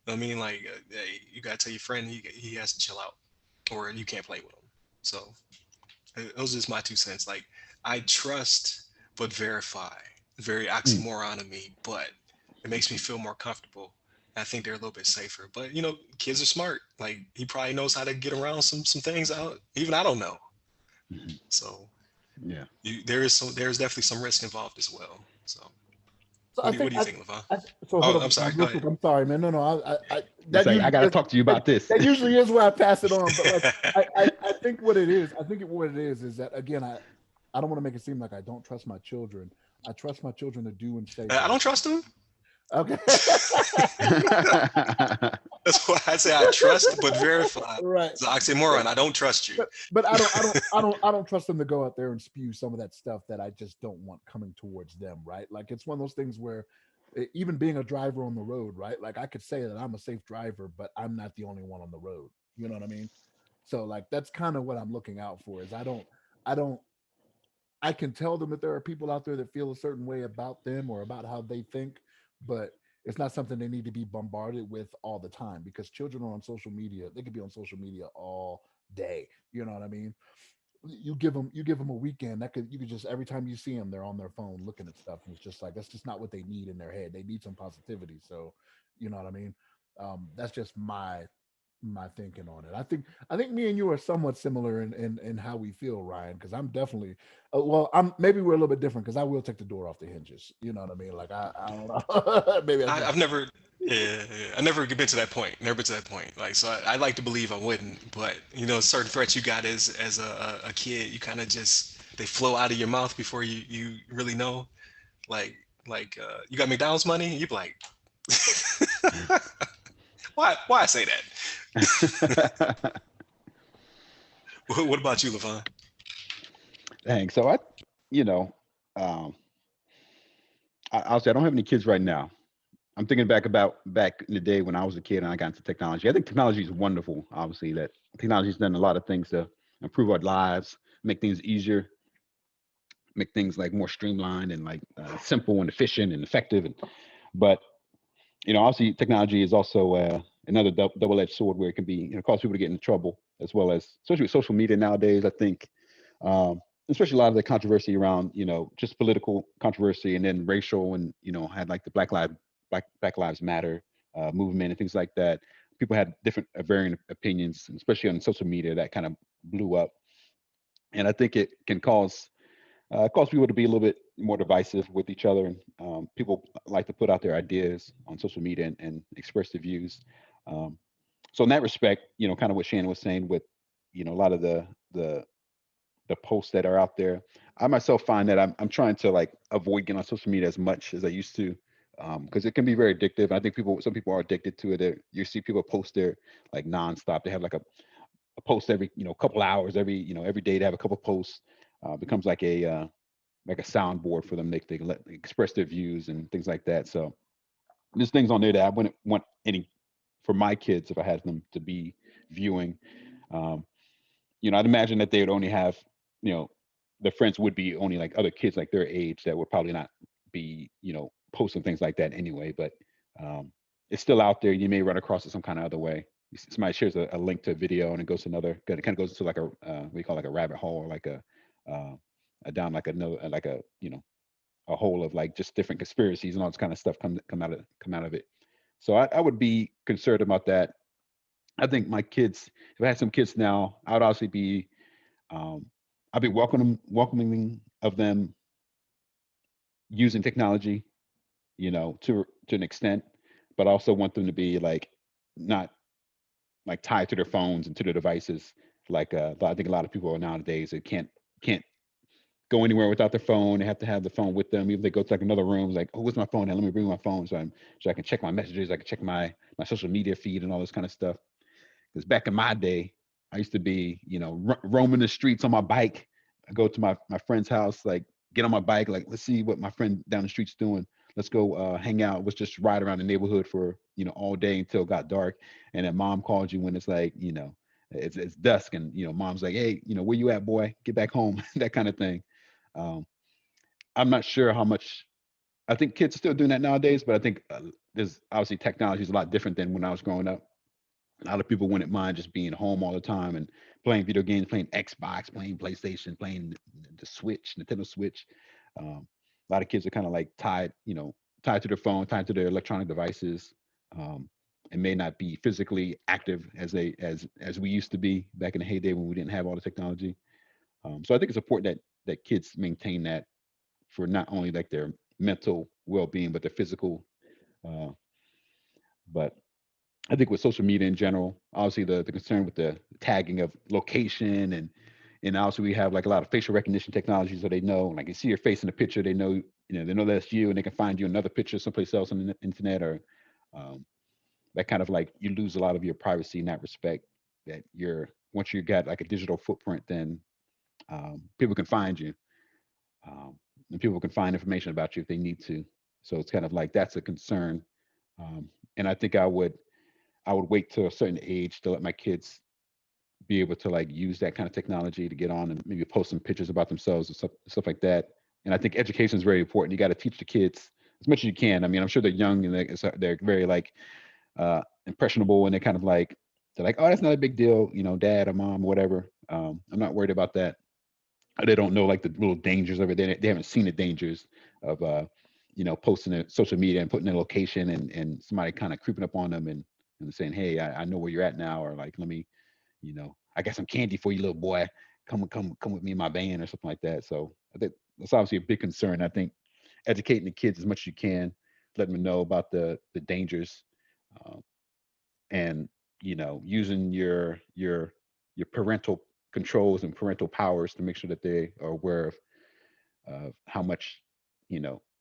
you know what I mean, like, hey, you gotta tell your friend he has to chill out, or you can't play with him. So those are just my 2 cents. Like I trust but verify. Very Mm. oxymoron of me, but it makes me feel more comfortable. I think they're a little bit safer. But kids are smart. Like he probably knows how to get around some things out. Even I don't know. Mhm. So Yeah. there's definitely some risk involved as well. So So what I do you what think do you think, Levon? so hold Oh, on, I'm sorry. Go real ahead. quick. I'm sorry, man. No, It's like I gotta talk to you about this. that usually is where I pass it on. But like I think what it is, what it is that again, I don't want to make it seem like I don't trust my children. I trust my children to do and say I what I don't trust him. okay. That's why I say I trust but verify. Right. It's an oxymoron. I don't trust you. But I don't trust them to go out there and spew some of that stuff that I just don't want coming towards them, right? Like it's one of those things where even being a driver on the road, right? Like I could say that I'm a safe driver, but I'm not the only one on the road. You know what I mean? So like that's kind of what I'm looking out for is I don't I can tell them that there are people out there that feel a certain way about them or about how they think, but it's not something they need to be bombarded with all the time because children are on social media. They could be on social media all day. You know what I mean? You give them a weekend that could you could just every time you see them they're on their phone looking at stuff and it's just like that's just not what they need in their head. They need some positivity. So you know what I mean? That's just my thinking on it. I think me and you are somewhat similar in how we feel, Ryan, because I'm definitely well, I'm maybe we're a little bit different because I will take the door off the hinges. You know what I mean? Like I don't know. Maybe that's just I've never, yeah, I never been to that point. Never been to that point. Like, so I like to believe I wouldn't, but certain threats you got as a kid, you kind of just they flow out of your mouth before you really know. Like you got McDonald's money, you be like, why I say that? What about you, Levon? Dang. So you know, um, I'll say I don't have any kids right now. I'm thinking back in the day when I was a kid and I got into technology. I think technology is wonderful. Obviously, that technology's done a lot of things to improve our lives, make things easier, make things like more streamlined and like simple and efficient and effective. But obviously, technology is also another double-edged sword where it can be cause people to get into trouble, as well as especially with social media nowadays. I think, especially a lot of the controversy around just political controversy and then racial and had like the Black Lives Matter movement and things like that. People had different varying opinions, especially on social media, that kind of blew up. And I think it can cause people to be a little bit more divisive with each other. And people like to put out their ideas on social media and express their views. Um, so in that respect, kind of what Shannon was saying with, a lot of the the posts that are out there, I myself find that I'm trying to like avoid getting on social media as much as I used to. Because it can be very addictive. I think some people are addicted to it. You see people post there like nonstop. They have like a post every couple hours every day. They have a couple posts. Becomes like a soundboard for them. They can express their views and things like that. So there's things on there that I wouldn't want any for my kids if I had them to be viewing. Um, I'd imagine that they would only have, you know, their friends would be only like other kids like their age that would probably not be, posting things like that anyway. But it's still out there. You may run across it some kind of other way. Somebody shares a link to a video and it goes to another. It kind of goes into like a we call like a rabbit hole or like uh, a down like another like a hole of like just different conspiracies and all this kind of stuff come out of it. So I would be concerned about that. I think my kids, if I had some kids now, I would obviously be um, I'd be welcoming of them using technology, to an extent, but I also want them to be like not like tied to their phones and to their devices. Like I think a lot of people nowadays they can't go anywhere without their phone. They have to have the phone with them. Even if they go to like another room, it's like, oh, where's my phone? Now let me bring my phone so I can check my messages. I can check my social media feed and all this kind of stuff. Because back in my day, I used to be, roaming the streets on my bike. I go to my friend's house, like get on my bike, like let's see what my friend down the street's doing. Let's go hang out. Let's just ride around the neighborhood for all day until it got dark. And then mom called you when it's like it's dusk, and mom's like, hey, where you at, boy? Get back home, that kind of thing. Um, I'm not sure how much. I think kids are still doing that nowadays, but I think there's obviously technology is a lot different than when I was growing up. A lot of people wouldn't mind just being home all the time and playing video games, playing Xbox, playing PlayStation, playing the Switch, Nintendo Switch. A lot of kids are kind of like tied to their phone, tied to their electronic devices, um, and may not be physically active as we used to be back in the heyday when we didn't have all the technology. So I think it's important that kids maintain that for not only like their mental well-being but their physical. Uh, but I think with social media in general, obviously the concern with the tagging of location and also we have like a lot of facial recognition technology, so they know like you see your face in the picture, they know they know that's you, and they can find you another picture someplace else on the internet, or um, that kind of like you lose a lot of your privacy in that respect. That you're once you got like a digital footprint, then people can find you, um, and people can find information about you if they need to. So it's kind of like that's a concern, and I think I would wait till a certain age to let my kids be able to like use that kind of technology to get on and maybe post some pictures about themselves and stuff like that. And I think education is very important. You got to teach the kids as much as you can. I mean, I'm sure they're young and they're very like impressionable, and they're like, oh, that's not a big deal, dad or mom or whatever. I'm not worried about that. They don't know like the little dangers of it. They haven't seen the dangers of posting it social media and putting their location and somebody kind of creeping up on them and saying, hey, I know where you're at now, or like let me, I got some candy for you, little boy. Come with me in my van or something like that. So I think that's obviously a big concern. I think educating the kids as much as you can, letting them know about the dangers, um, and using your parental controls and parental powers to make sure that they are aware of how much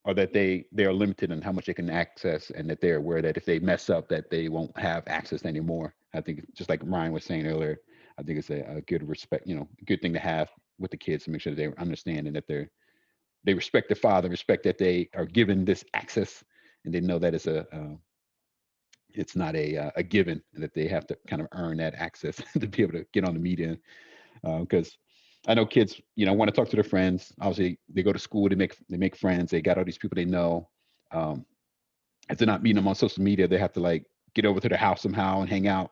or that they are limited in how much they can access, and that they're aware that if they mess up that they won't have access anymore. I think just like Ryan was saying earlier, I think it's a good respect, good thing to have with the kids to make sure that they understand and that they respect their father, respect that they are given this access, and they know that it's not a given, and that they have to kind of earn that access to be able to get on the media. Because I know kids, want to talk to their friends. Obviously, they go to school, they make friends, they got all these people they know. Um, if they're not meeting them on social media, they have to like get over to their house somehow and hang out,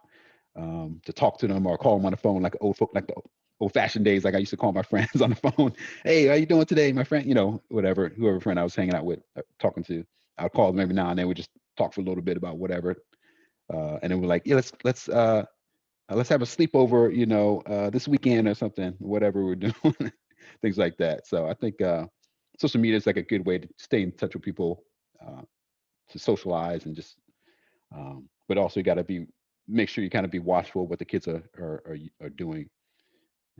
to talk to them or call them on the phone like old folk, like the old fashioned days. Like I used to call my friends on the phone. Hey, how you doing today, my friend? Whatever, whoever friend I was hanging out with, talking to. I'll call them every now and then. We just talk for a little bit about whatever, and then we're like, yeah, let's have a sleepover, this weekend or something, whatever we're doing, things like that. So I think social media is like a good way to stay in touch with people, uh, to socialize and just, but also you got to make sure you kind of be watchful of what the kids are doing.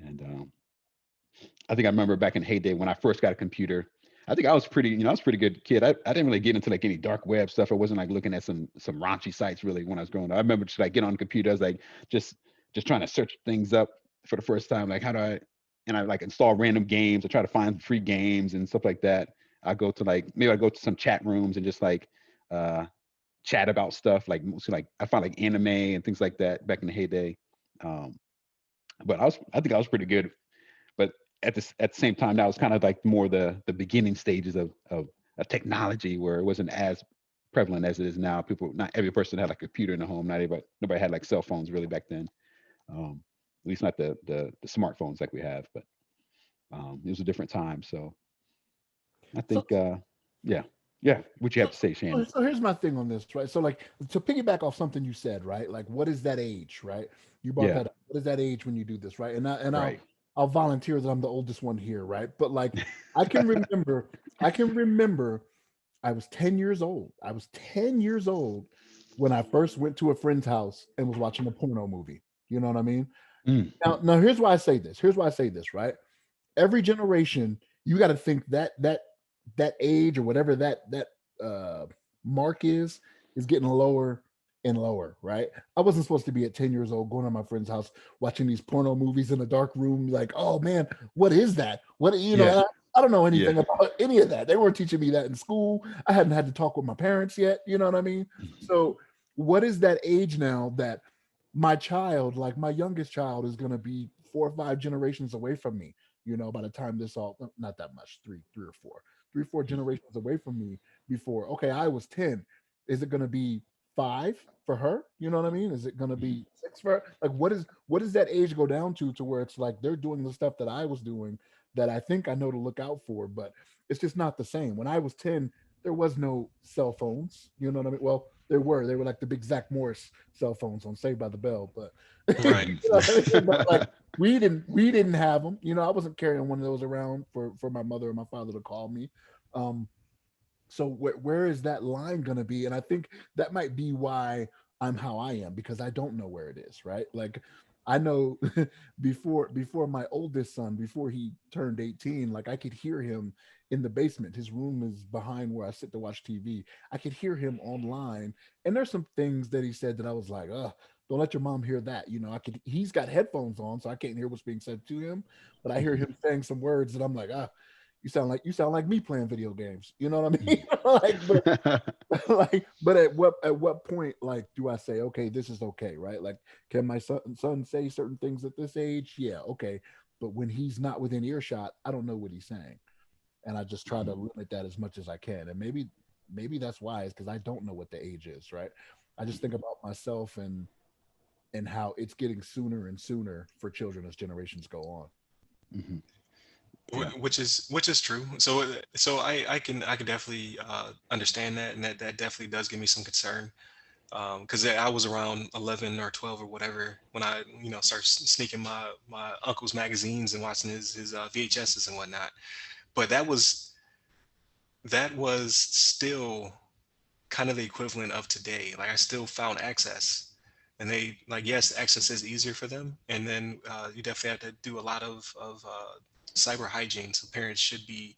And I think I remember back in heyday when I first got a computer. I think I was a pretty good kid. I didn't really get into like any dark web stuff. I wasn't like looking at some raunchy sites really when I was growing up. I remember just like get on the computer. I was like just just trying to search things up for the first time. Like how do I and I like install random games. I try to find free games and stuff like that. I go to like maybe I go to some chat rooms and just like uh chat about stuff like mostly like I find like anime and things like that back in the heyday. Um, but I think I was pretty good, but at the same time, that was kind of like more the beginning stages of technology, where it wasn't as prevalent as it is now. People, not every person had like a computer in the home. Not everybody, nobody had like cell phones really back then. At least not the smartphones like we have. But it was a different time. So I So, think, yeah, yeah. What you have so, to say, so Shannon? so here's my thing on this, right? So, like, to piggyback off something you said, right? Like, what is that age, right? You brought Yeah, that up. What is that age when you do this, right? And right. I'll volunteer that I'm the oldest one here, right? But like I can remember, I can remember I was 10 years old. I was 10 years old when I first went to a friend's house and was watching a porno movie. You know what I mean? Mm, Now here's why I say this. Here's why I say this, right? Every generation, you got to think that age or whatever that uh mark is getting lower and lower, right? I wasn't supposed to be at 10 years old going to my friend's house watching these porno movies in a dark room, like, oh man, what is that? What yeah, I don't know yeah. anything about any of that. They weren't teaching me that in school. I hadn't had to talk with my parents yet. You know what I mean? Mhm, So, what is that age now that my child, like my youngest child, is going to be 4 or 5 generations away from me? By the time this all, not that much, three or four, 3, 4 generations away from me before. Okay, I was 10. Is it going to be 5 for her? You know what I mean? Is it going to mhm, be 6 for her? Like, what does that age go down to where it's like they're doing the stuff that I was doing that I think I know to look out for, but it's just not the same. When I was 10, there was no cell phones. You know what I mean? Well, there were. They were like the big Zach Morris cell phones on Saved by the Bell, but you Right. mhm. know what I mean? But like we didn't have them. I wasn't carrying one of those around for my mother or my father to call me. Um, so where is that line going to be? And I think that might be why I'm how I am, because I don't know where it is, right? Like I know before my oldest son, before he turned 18, like I could hear him in the basement. His room is behind where I sit to watch TV. I could hear him online, and there's some things that he said that I was like, don't let your mom hear that. He's got headphones on, so I can't hear what's being said to him, but I hear him saying some words that I'm like, you sound like me playing video games. You know what I mean? like, but but at what point, like, do I say, okay, this is okay, right? Like, can my son say certain things at this age? Yeah, okay. But when he's not within earshot, I don't know what he's saying, and I just try to limit that as much as I can. And maybe that's why, is because I don't know what the age is, right? I just think about myself and how it's getting sooner and sooner for children as generations go on. Mhm. Yeah. Which is true. So I can definitely understand that, and that definitely does give me some concern. Because I was around 11 or 12 or whatever when I started sneaking my uncle's magazines and watching his VHSs and whatnot. But that was still kind of the equivalent of today. Like I still found access, and they like, yes, access is easier for them, and then you definitely have to do a lot of cyber hygiene. So parents should be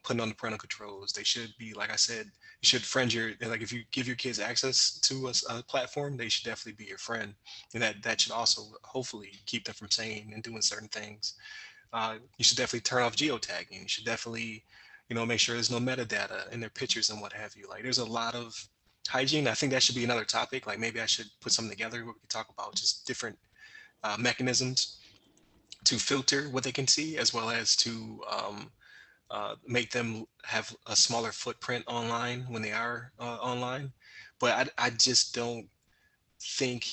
putting on the parental controls. They should be, like I said, you should friend your, like if you give your kids access to a platform, they should definitely be your friend, and that should also hopefully keep them from saying and doing certain things. You should definitely turn off geotagging. You should definitely, make sure there's no metadata in their pictures and what have you. Like, there's a lot of hygiene. I think that should be another topic. Like, maybe I should put something together where we could talk about just different mechanisms to filter what they can see, as well as to make them have a smaller footprint online when they are online. But I just don't think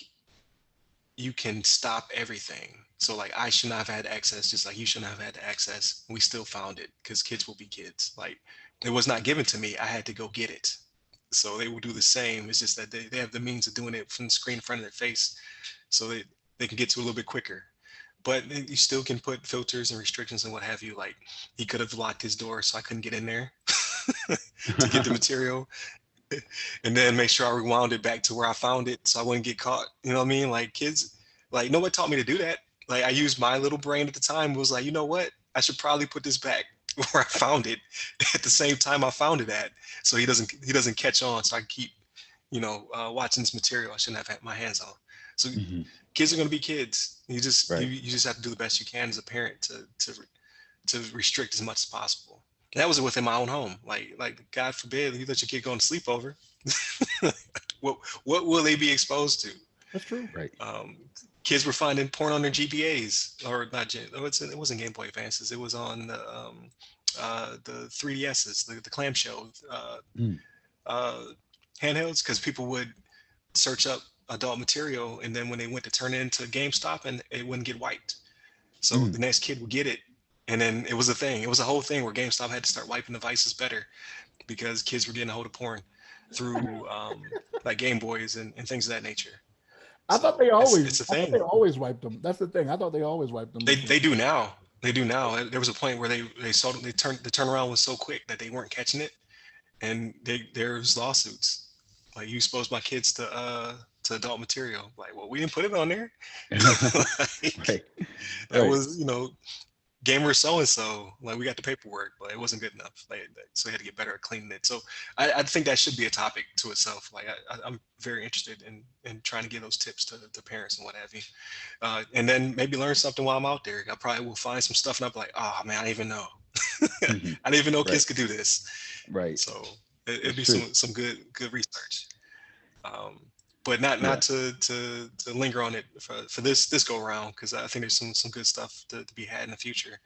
you can stop everything. So like I should not have had access, just like you shouldn't have had access. We still found it because kids will be kids. Like it was not given to me. I had to go get it. So they will do the same. It's just that they have the means of doing it from the screen in front of their face. So they can get to it a little bit quicker. But you still can put filters and restrictions and what have you. Like he could have locked his door so I couldn't get in there to get the material, and then make sure I rewound it back to where I found it so I wouldn't get caught. You know what I mean? Like kids, like no one taught me to do that. Like I used my little brain at the time, was like, you know what? I should probably put this back where I found it at the same time I found it at, so he doesn't catch on. So I can keep, watching this material I shouldn't have had my hands on. So Mhm. kids are gonna be kids. You just you, Right. you just have to do the best you can as a parent to restrict as much as possible. And that was within my own home. Like God forbid you let your kid go on sleepover. What will they be exposed to? That's true. Right. Um, Kids were finding porn on their GBAs, or not. It wasn't Game Boy Advances. It was on the 3DSs, the clamshell Mm, uh, handhelds, because people would search up adult material, and then when they went to turn it into GameStop, and it wouldn't get wiped. So mm. the next kid would get it, and then it was a thing. It was a whole thing where GameStop had to start wiping devices better because kids were getting a hold of porn through like Game Boys and things of that nature. I thought So they always, it's a I thought thing. they always wiped them. That's the thing. I thought they always wiped them before. They do now. They do now. There was a point where they saw they turned the turnaround was so quick that they weren't catching it, and there's lawsuits. Like you exposed my kids to adult material. Like, well, we didn't put it on there. Like, Right. that Right. was gamer so and so. Like we got the paperwork, but it wasn't good enough. So we had to get better at cleaning it. So I think that should be a topic to itself. Like I'm very interested in trying to give those tips to parents and what have you. And then maybe learn something while I'm out there. I probably will find some stuff and I'll be like, oh man, I didn't even know. Hmm. I didn't even know Right. kids could do this. Right. So it'd That's be true. some good research. Um, but not Yeah. to linger on it for this go around because I think there's some good stuff to be had in the future.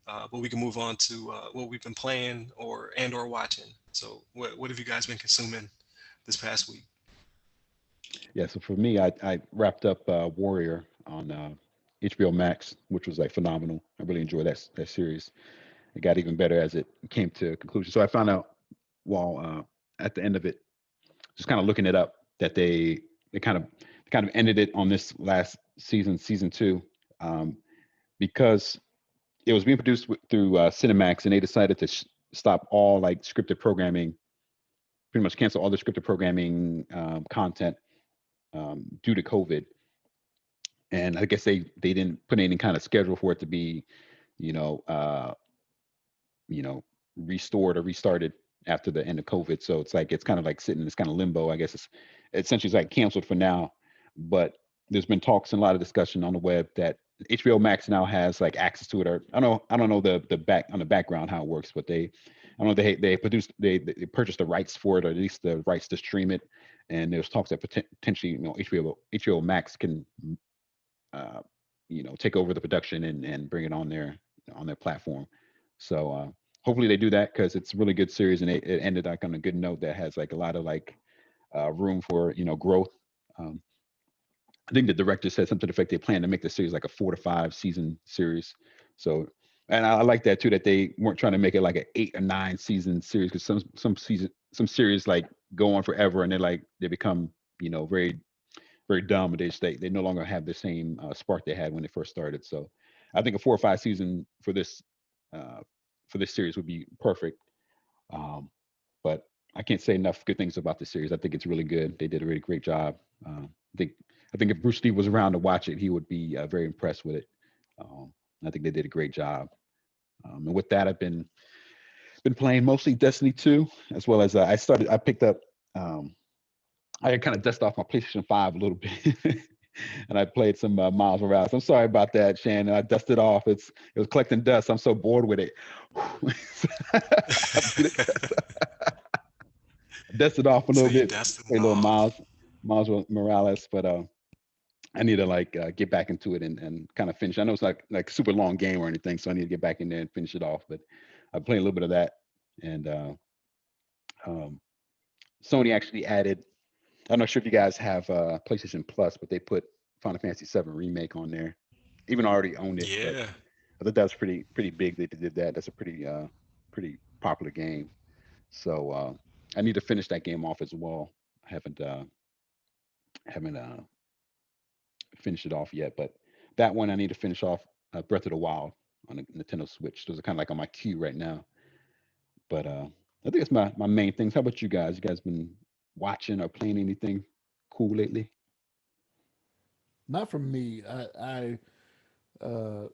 But we can move on to what we've been playing or watching. So what have you guys been consuming this past week? Yeah. So for me, I wrapped up Warrior on HBO Max, which was like phenomenal. I really enjoyed that series. It got even better as it came to a conclusion. So I found out while at the end of it, just kind of looking it up, that they kind of ended it on this last season, season two, um, because it was being produced through Cinemax, and they decided to stop all like scripted programming, pretty much cancel all the scripted programming content due to COVID. And I guess they didn't put any kind of schedule for it to be, you know, uh, you know, restored or restarted after the end of COVID. So it's like it's kind of like sitting in this kind of limbo. I guess it's essentially it's like canceled for now. But there's been talks and a lot of discussion on the web that HBO Max now has like access to it. Or I don't know the back on the background how it works, but I don't know they produced they purchased the rights for it, or at least the rights to stream it. And there's talks that potentially HBO Max can uh, take over the production and bring it on their platform. So hopefully they do that because it's a really good series, and it ended like on a good note that has like a lot of like room for growth. Um, I think the director said something to the effect they plan to make the series like a 4 to 5 season series. So, and I like that too, that they weren't trying to make it like an 8 or 9 season series, because some series like go on forever and they become very very dumb. They no longer have the same spark they had when they first started. So I think a 4 or 5 season uh, for this series would be perfect. Um, but I can't say enough good things about the series. I think it's really good. They did a really great job. I think I think if Bruce Lee was around to watch it, he would be very impressed with it. Um, I think they did a great job. And with that, I've been playing mostly Destiny 2, as well as I picked up um, I kind of dusted off my PlayStation 5 a little bit. And I played some Miles Morales. I'm sorry about that, Shannon. I dusted off. It was collecting dust. I'm so bored with it. Dusted off a So little you bit. dusted Play a it little off. Miles Morales, but I need to like get back into it and kind of finish. I know it's like super long game or anything, so I need to get back in there and finish it off. But I played a little bit of that, and um, Sony actually added. I'm not sure if you guys have PlayStation Plus, but they put Final Fantasy VII Remake on there. Even already owned it, but Yeah. I thought that was pretty big that they did that. That's a pretty popular game. So I need to finish that game off as well. I haven't finished it off yet, but that one I need to finish off. Breath of the Wild on the Nintendo Switch. Those are kind of like on my queue right now. But I think it's my main things. How about you guys? You guys been watching or playing anything cool lately? Not from me. Uh,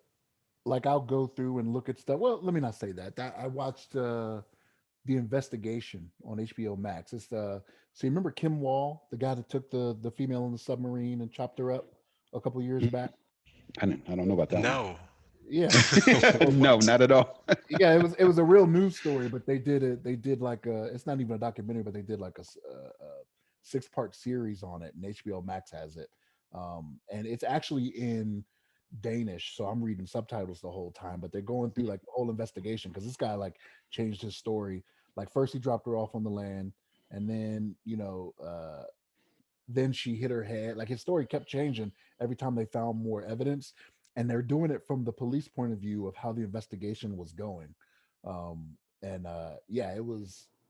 like I'll go through and look at stuff. Well, let me not say that. I watched the investigation on HBO Max. It's so you remember Kim Wall, the guy that took the female in the submarine and chopped her up a couple years back. I don't know about that one. No. Yeah. So No, What? not at all. yeah, it was a real news story, but they did like a, it's not even a documentary, but they did like a 6 part series on it, and HBO Max has it. And it's actually in Danish, so I'm reading subtitles the whole time, but they're going through like the whole investigation because this guy like changed his story. Like first he dropped her off on the land, and then then she hit her head. Like his story kept changing every time they found more evidence, and they're doing it from the police point of view of how the investigation was going. And yeah,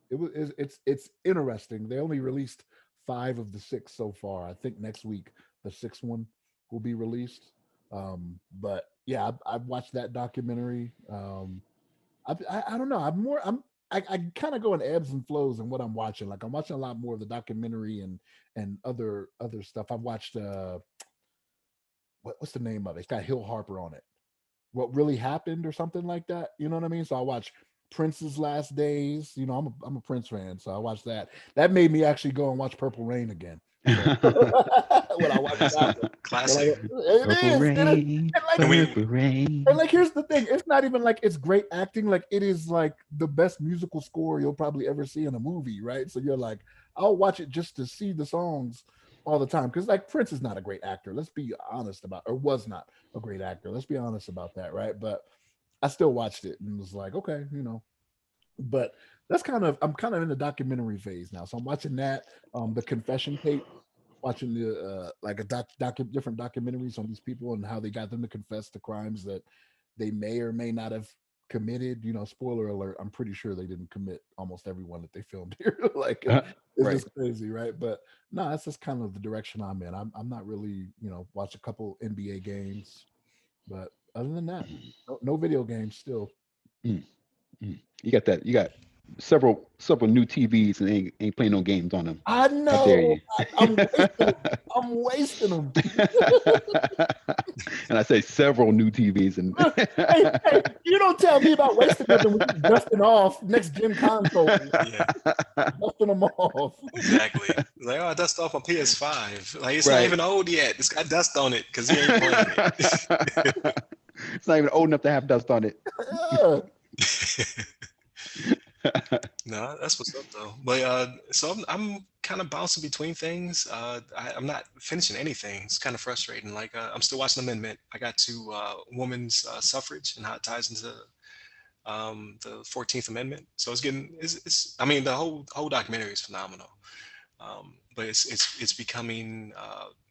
it's interesting. They only released 5 of the 6 so far. I think next week the sixth one will be released. But yeah, I've watched that documentary. I don't know. I kind of go in ebbs and flows in what I'm watching. Like I'm watching a lot more of the documentary and other stuff. I've watched what's the name of it? It's got Hill Harper on it. What really happened or something like that. You know what I mean? So I watched Prince's Last Days. You know, I'm a Prince fan, so I watched that. That made me actually go and watch Purple Rain again. So when I watched that Classic. one, Classic. it Purple is. rain, And we purple And rain. like here's the thing, it's not even like it's great acting, like it is like the best musical score you'll probably ever see in a movie, right? So you're like, I'll watch it just to see the songs all the time. Because like Prince is not a great actor. Let's be honest about, or was not a great actor. Let's be honest about that, right? But I still watched it and was like, okay, but that's I'm kind of in the documentary phase now. So I'm watching that, the confession tape, watching the like a different documentaries on these people and how they got them to confess to crimes that they may or may not have committed. Spoiler alert, I'm pretty sure they didn't commit almost everyone that they filmed here. Like it's Right. just crazy, right? But no, that's just kind of the direction I'm in. I'm not really, watch a couple NBA games, but other than that, no video games still. Mm, You got that. You got several new TVs and ain't playing no games on them. I How dare know. you? I'm wasting them. I'm wasting them. And I say several new TVs and Look, hey, you don't tell me about wasting nothing when you're dusting off next gen consoles, yeah, dusting them off. exactly. Like, oh, I dust off my PS5. Like, it's not right. even old yet. It's got dust on it because you ain't playing It's not even old enough to have dust on it. Yeah. it. No, that's what's up though. But so I'm kind of bouncing between things. I'm not finishing anything. It's kind of frustrating. Like I'm still watching Amendment. I got to women's suffrage and how it ties into the 14th Amendment. So it's I mean the whole documentary is phenomenal. But it's becoming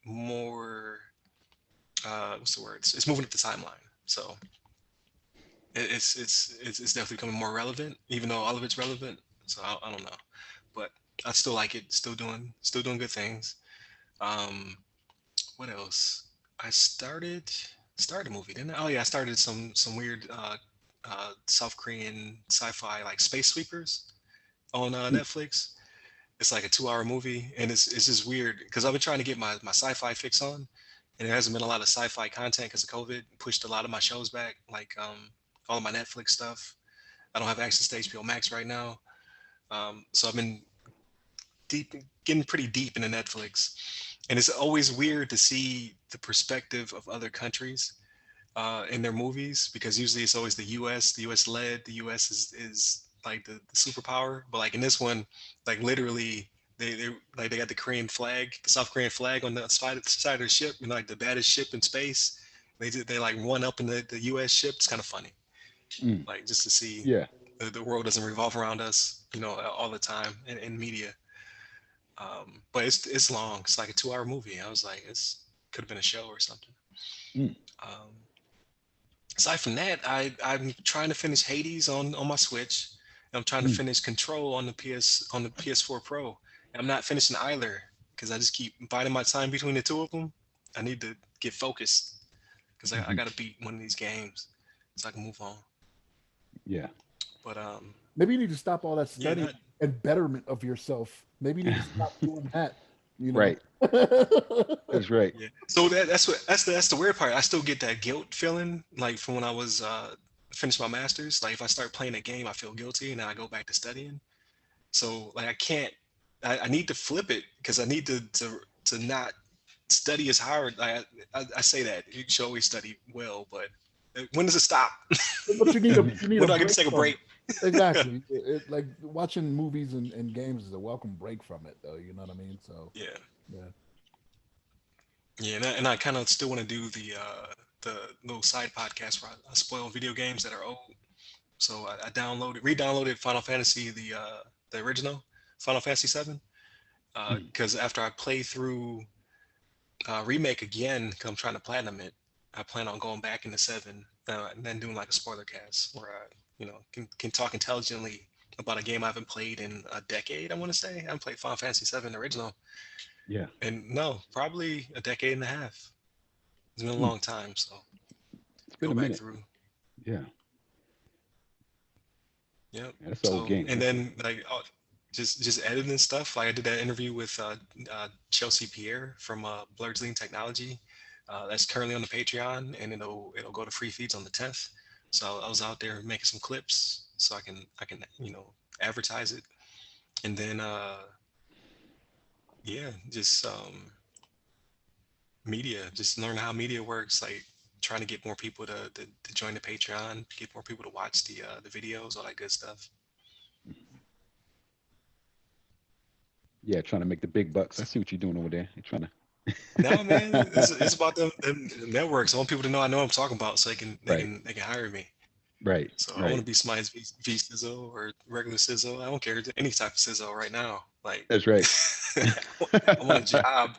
more what's the word? It's moving up the timeline. So it's definitely becoming more relevant, even though all of it's relevant. So I don't know, but I still like it. Still doing good things. Um, what else? I started a movie, didn't I? Oh yeah, I started some weird South Korean sci-fi like Space Sweepers on Mm, Netflix. It's like a 2 hour movie, and it's just weird because I've been trying to get my sci-fi fix on, and there hasn't been a lot of sci-fi content because of COVID. Pushed a lot of my shows back, like all of my Netflix stuff. I don't have access to HBO Max right now, so I've been deep, getting pretty deep into Netflix, and it's always weird to see the perspective of other countries in their movies because usually it's always the U.S. led, the U.S. is like the superpower, but like in this one, like literally they got the Korean flag, the South Korean flag on the side of the ship, like the baddest ship in space. They like one up in the U.S. ship. It's kind of funny, mm. like just to see Yeah. the world doesn't revolve around us, all the time in media. But it's long. It's like a 2 hour movie. I was like, it's could have been a show or something. Mm, Um, Aside from that, I'm trying to finish Hades on my Switch. And I'm trying to mm. finish Control on the PS4 Pro. And I'm not finishing either because I just keep biding my time between the two of them. I need to get focused because I Mhm. got to beat one of these games so I can move on. Yeah. But Maybe you need to stop all that yeah, studying not and betterment of yourself. Maybe you need to stop doing that, you know. Right. That's right. yeah. So that's the weird part. I still get that guilt feeling like from when I was finished my masters. Like if I start playing a game, I feel guilty, and then I go back to studying. So like I can't. I need to flip it because I need to not study as hard. I say that you should always study well, but when does it stop? But you need a Mhm. you need When a do I get to break take a from break? it. Exactly. Like watching movies and games is a welcome break from it, though. You know what I mean? So Yeah, yeah. yeah, and I kind of still want to do the little side podcast where I spoil video games that are old. So I re-downloaded Final Fantasy the original Final Fantasy 7 Mm. because after I play through remake again, because I'm trying to platinum it, I plan on going back into 7 and then doing like a spoiler cast where I can talk intelligently about a game I haven't played in a decade. I want to say I haven't played Final Fantasy 7 original Yeah. And no, probably a decade and a half. It's been a Hmm. long time, so It's been go a back minute. through. Yeah. Yep. Yeah, that's the old So game. and then like just editing stuff. Like I did that interview with Chelsea Pierre from Blurred Lean Technology. That's currently on the Patreon, and it'll go to free feeds on the 10th. So I was out there making some clips, so I can advertise it, and then yeah, just media, just learn how media works. Like trying to get more people to join the Patreon, get more people to watch the videos, all that good stuff. Yeah, trying to make the big bucks. I see what you're doing over there. You're trying No, man, it's to. about them networks. I want people to know I know what I'm talking about, so Right. they can hire me. Right. So I want Right. to be somebody's V Sizzle or regular Sizzle. I don't care any type of Sizzle right now. Like That's right. I want a job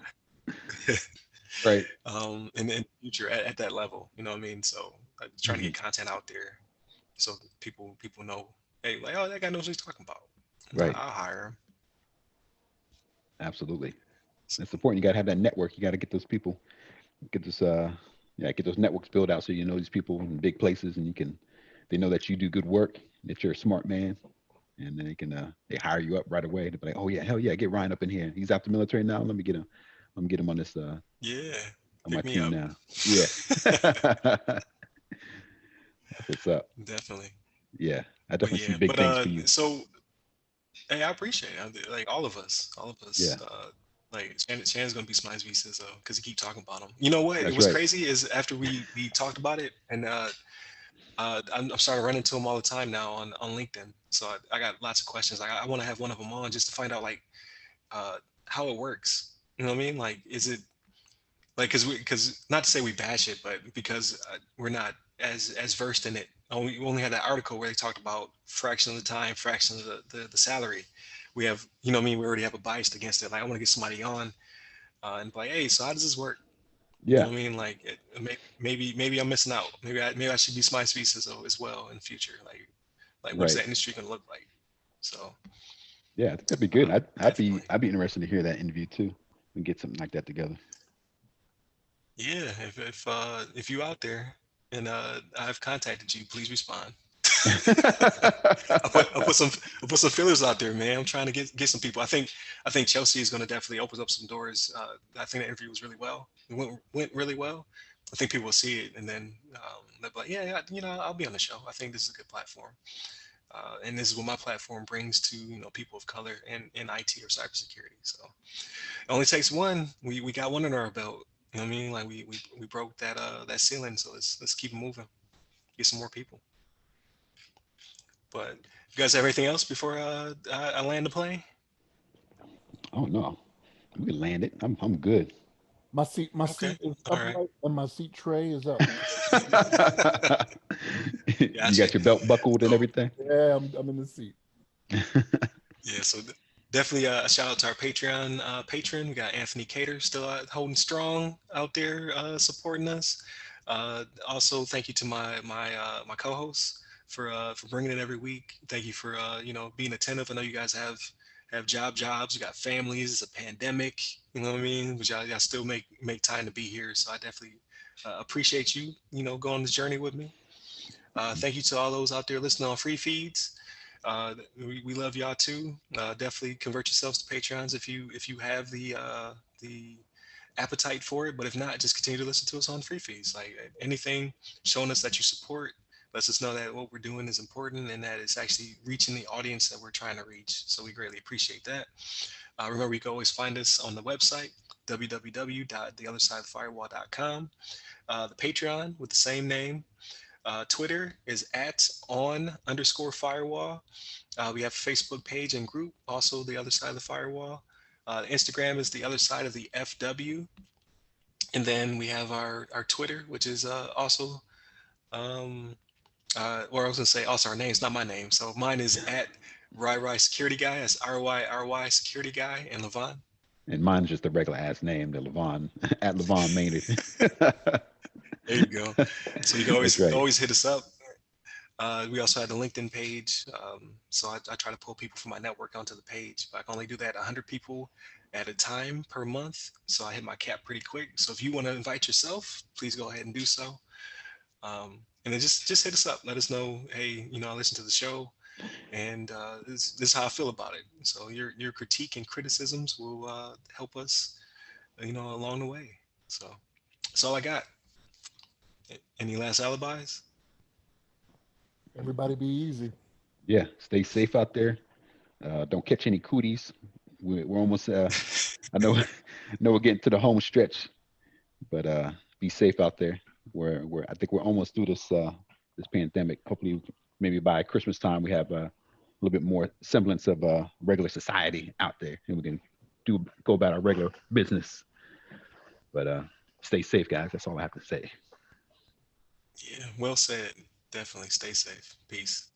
Right. in the future at that level. You know what I mean? So trying to Hmm. get content out there so people know. Hey, like oh that guy knows what he's talking about. Right. I'll hire him. Absolutely. So, It's important. You got to have that network. You got to get those people, get this, yeah, get those networks built out so you know these people in big places and you can, they know that you do good work, that you're a smart man, and then they can, they hire you up right away. They'll be like, oh yeah, hell yeah, get Ryan up in here. He's out the military now. Let me get him. Let me get him on this, yeah, on my pick me team up. now. Yeah. That's what's up. Definitely. Yeah. I But definitely see yeah, big but things for you. so hey, I appreciate it. Like all of Yeah. us. Like Shannon's gonna be Smiles visas because he keep talking about him. You know what? It That's was right. crazy is after we talked about it, and I'm starting to run into him all the time now on LinkedIn. So I got lots of questions. Like I want to have one of them on just to find out like uh, how it works. You know what I mean? Like, is it like because not to say we bash it, but because we're not as versed in it. We only had that article where they talked about fraction of the time, fraction of the salary. We have, you know what I mean? We already have a bias against it. Like I want to get somebody on and be like, hey, so how does this work? You Yeah. know what I mean? Like maybe I'm missing out. Maybe I should be Spice Visas as well in future. Like what is Right. that industry gonna look like? So Yeah. I think that'd be good. definitely. I'd be interested to hear that interview too and get something like that together. Yeah, if you out there and I've contacted you, please respond. I'll put some fillers out there, man. I'm trying to get some people. I think Chelsea is going to definitely open up some doors. I think the interview was really well. It went really well. I think people will see it and then they'll be like, yeah, yeah, you know, I'll be on the show. I think this is a good platform, and this is what my platform brings to people of color in IT or cybersecurity. So it only takes one. We got one in our belt. You know what I mean? Like we broke that ceiling. So let's keep it moving. Get some more people. But you guys have anything else before I land the plane? Oh no, we can land it. I'm good. My Okay. seat is All right. upright and my seat tray is up. You Gotcha. got your belt buckled and So everything. Yeah, I'm in the seat. yeah, so definitely a shout out to our Patreon patron. We got Anthony Cater still holding strong out there supporting us. Also, thank you to my co-hosts for bringing it every week. Thank you for being attentive. I know you guys have jobs. You got families. It's a pandemic. You know what I mean? But y'all still make time to be here. So I definitely appreciate you. Going on this journey with me. Thank you to all those out there listening on free feeds. We love y'all too. Definitely convert yourselves to Patreons if you have the appetite for it. But if not, just continue to listen to us on free feeds. Like anything showing us that you support lets us know that what we're doing is important and that it's actually reaching the audience that we're trying to reach. So we greatly appreciate that. Remember, you can always find us on the website www.theothersideofthefirewall.com. The Patreon with the same name. Twitter is at @on_firewall. We have a Facebook page and group, also the other side of the firewall. Instagram is the other side of the FW. And then we have our Twitter, which is also, or I was going to say also our name. It's not my name. So mine is at Ry Security Guy. That's RYRY Security Guy and Levon. And mine's just a regular ass name, the Levon at Levon Maynard. There you go. So you can That's right. always hit us up. We also had the LinkedIn page. So I try to pull people from my network onto the page, but I can only do that 100 people at a time per month. So I hit my cap pretty quick. So if you want to invite yourself, please go ahead and do so. And then just hit us up. Let us know, hey, I listened to the show, and this is how I feel about it. So your critique and criticisms will help us, along the way. So that's all I got. Any last alibis? Everybody be easy. Yeah, stay safe out there. Don't catch any cooties. We're almost. I know. know we're getting to the home stretch, but be safe out there. I think we're almost through this pandemic. Hopefully, maybe by Christmas time we have a little bit more semblance of regular society out there, and we can go about our regular business. But stay safe, guys. That's all I have to say. Yeah, well said. Definitely stay safe. Peace.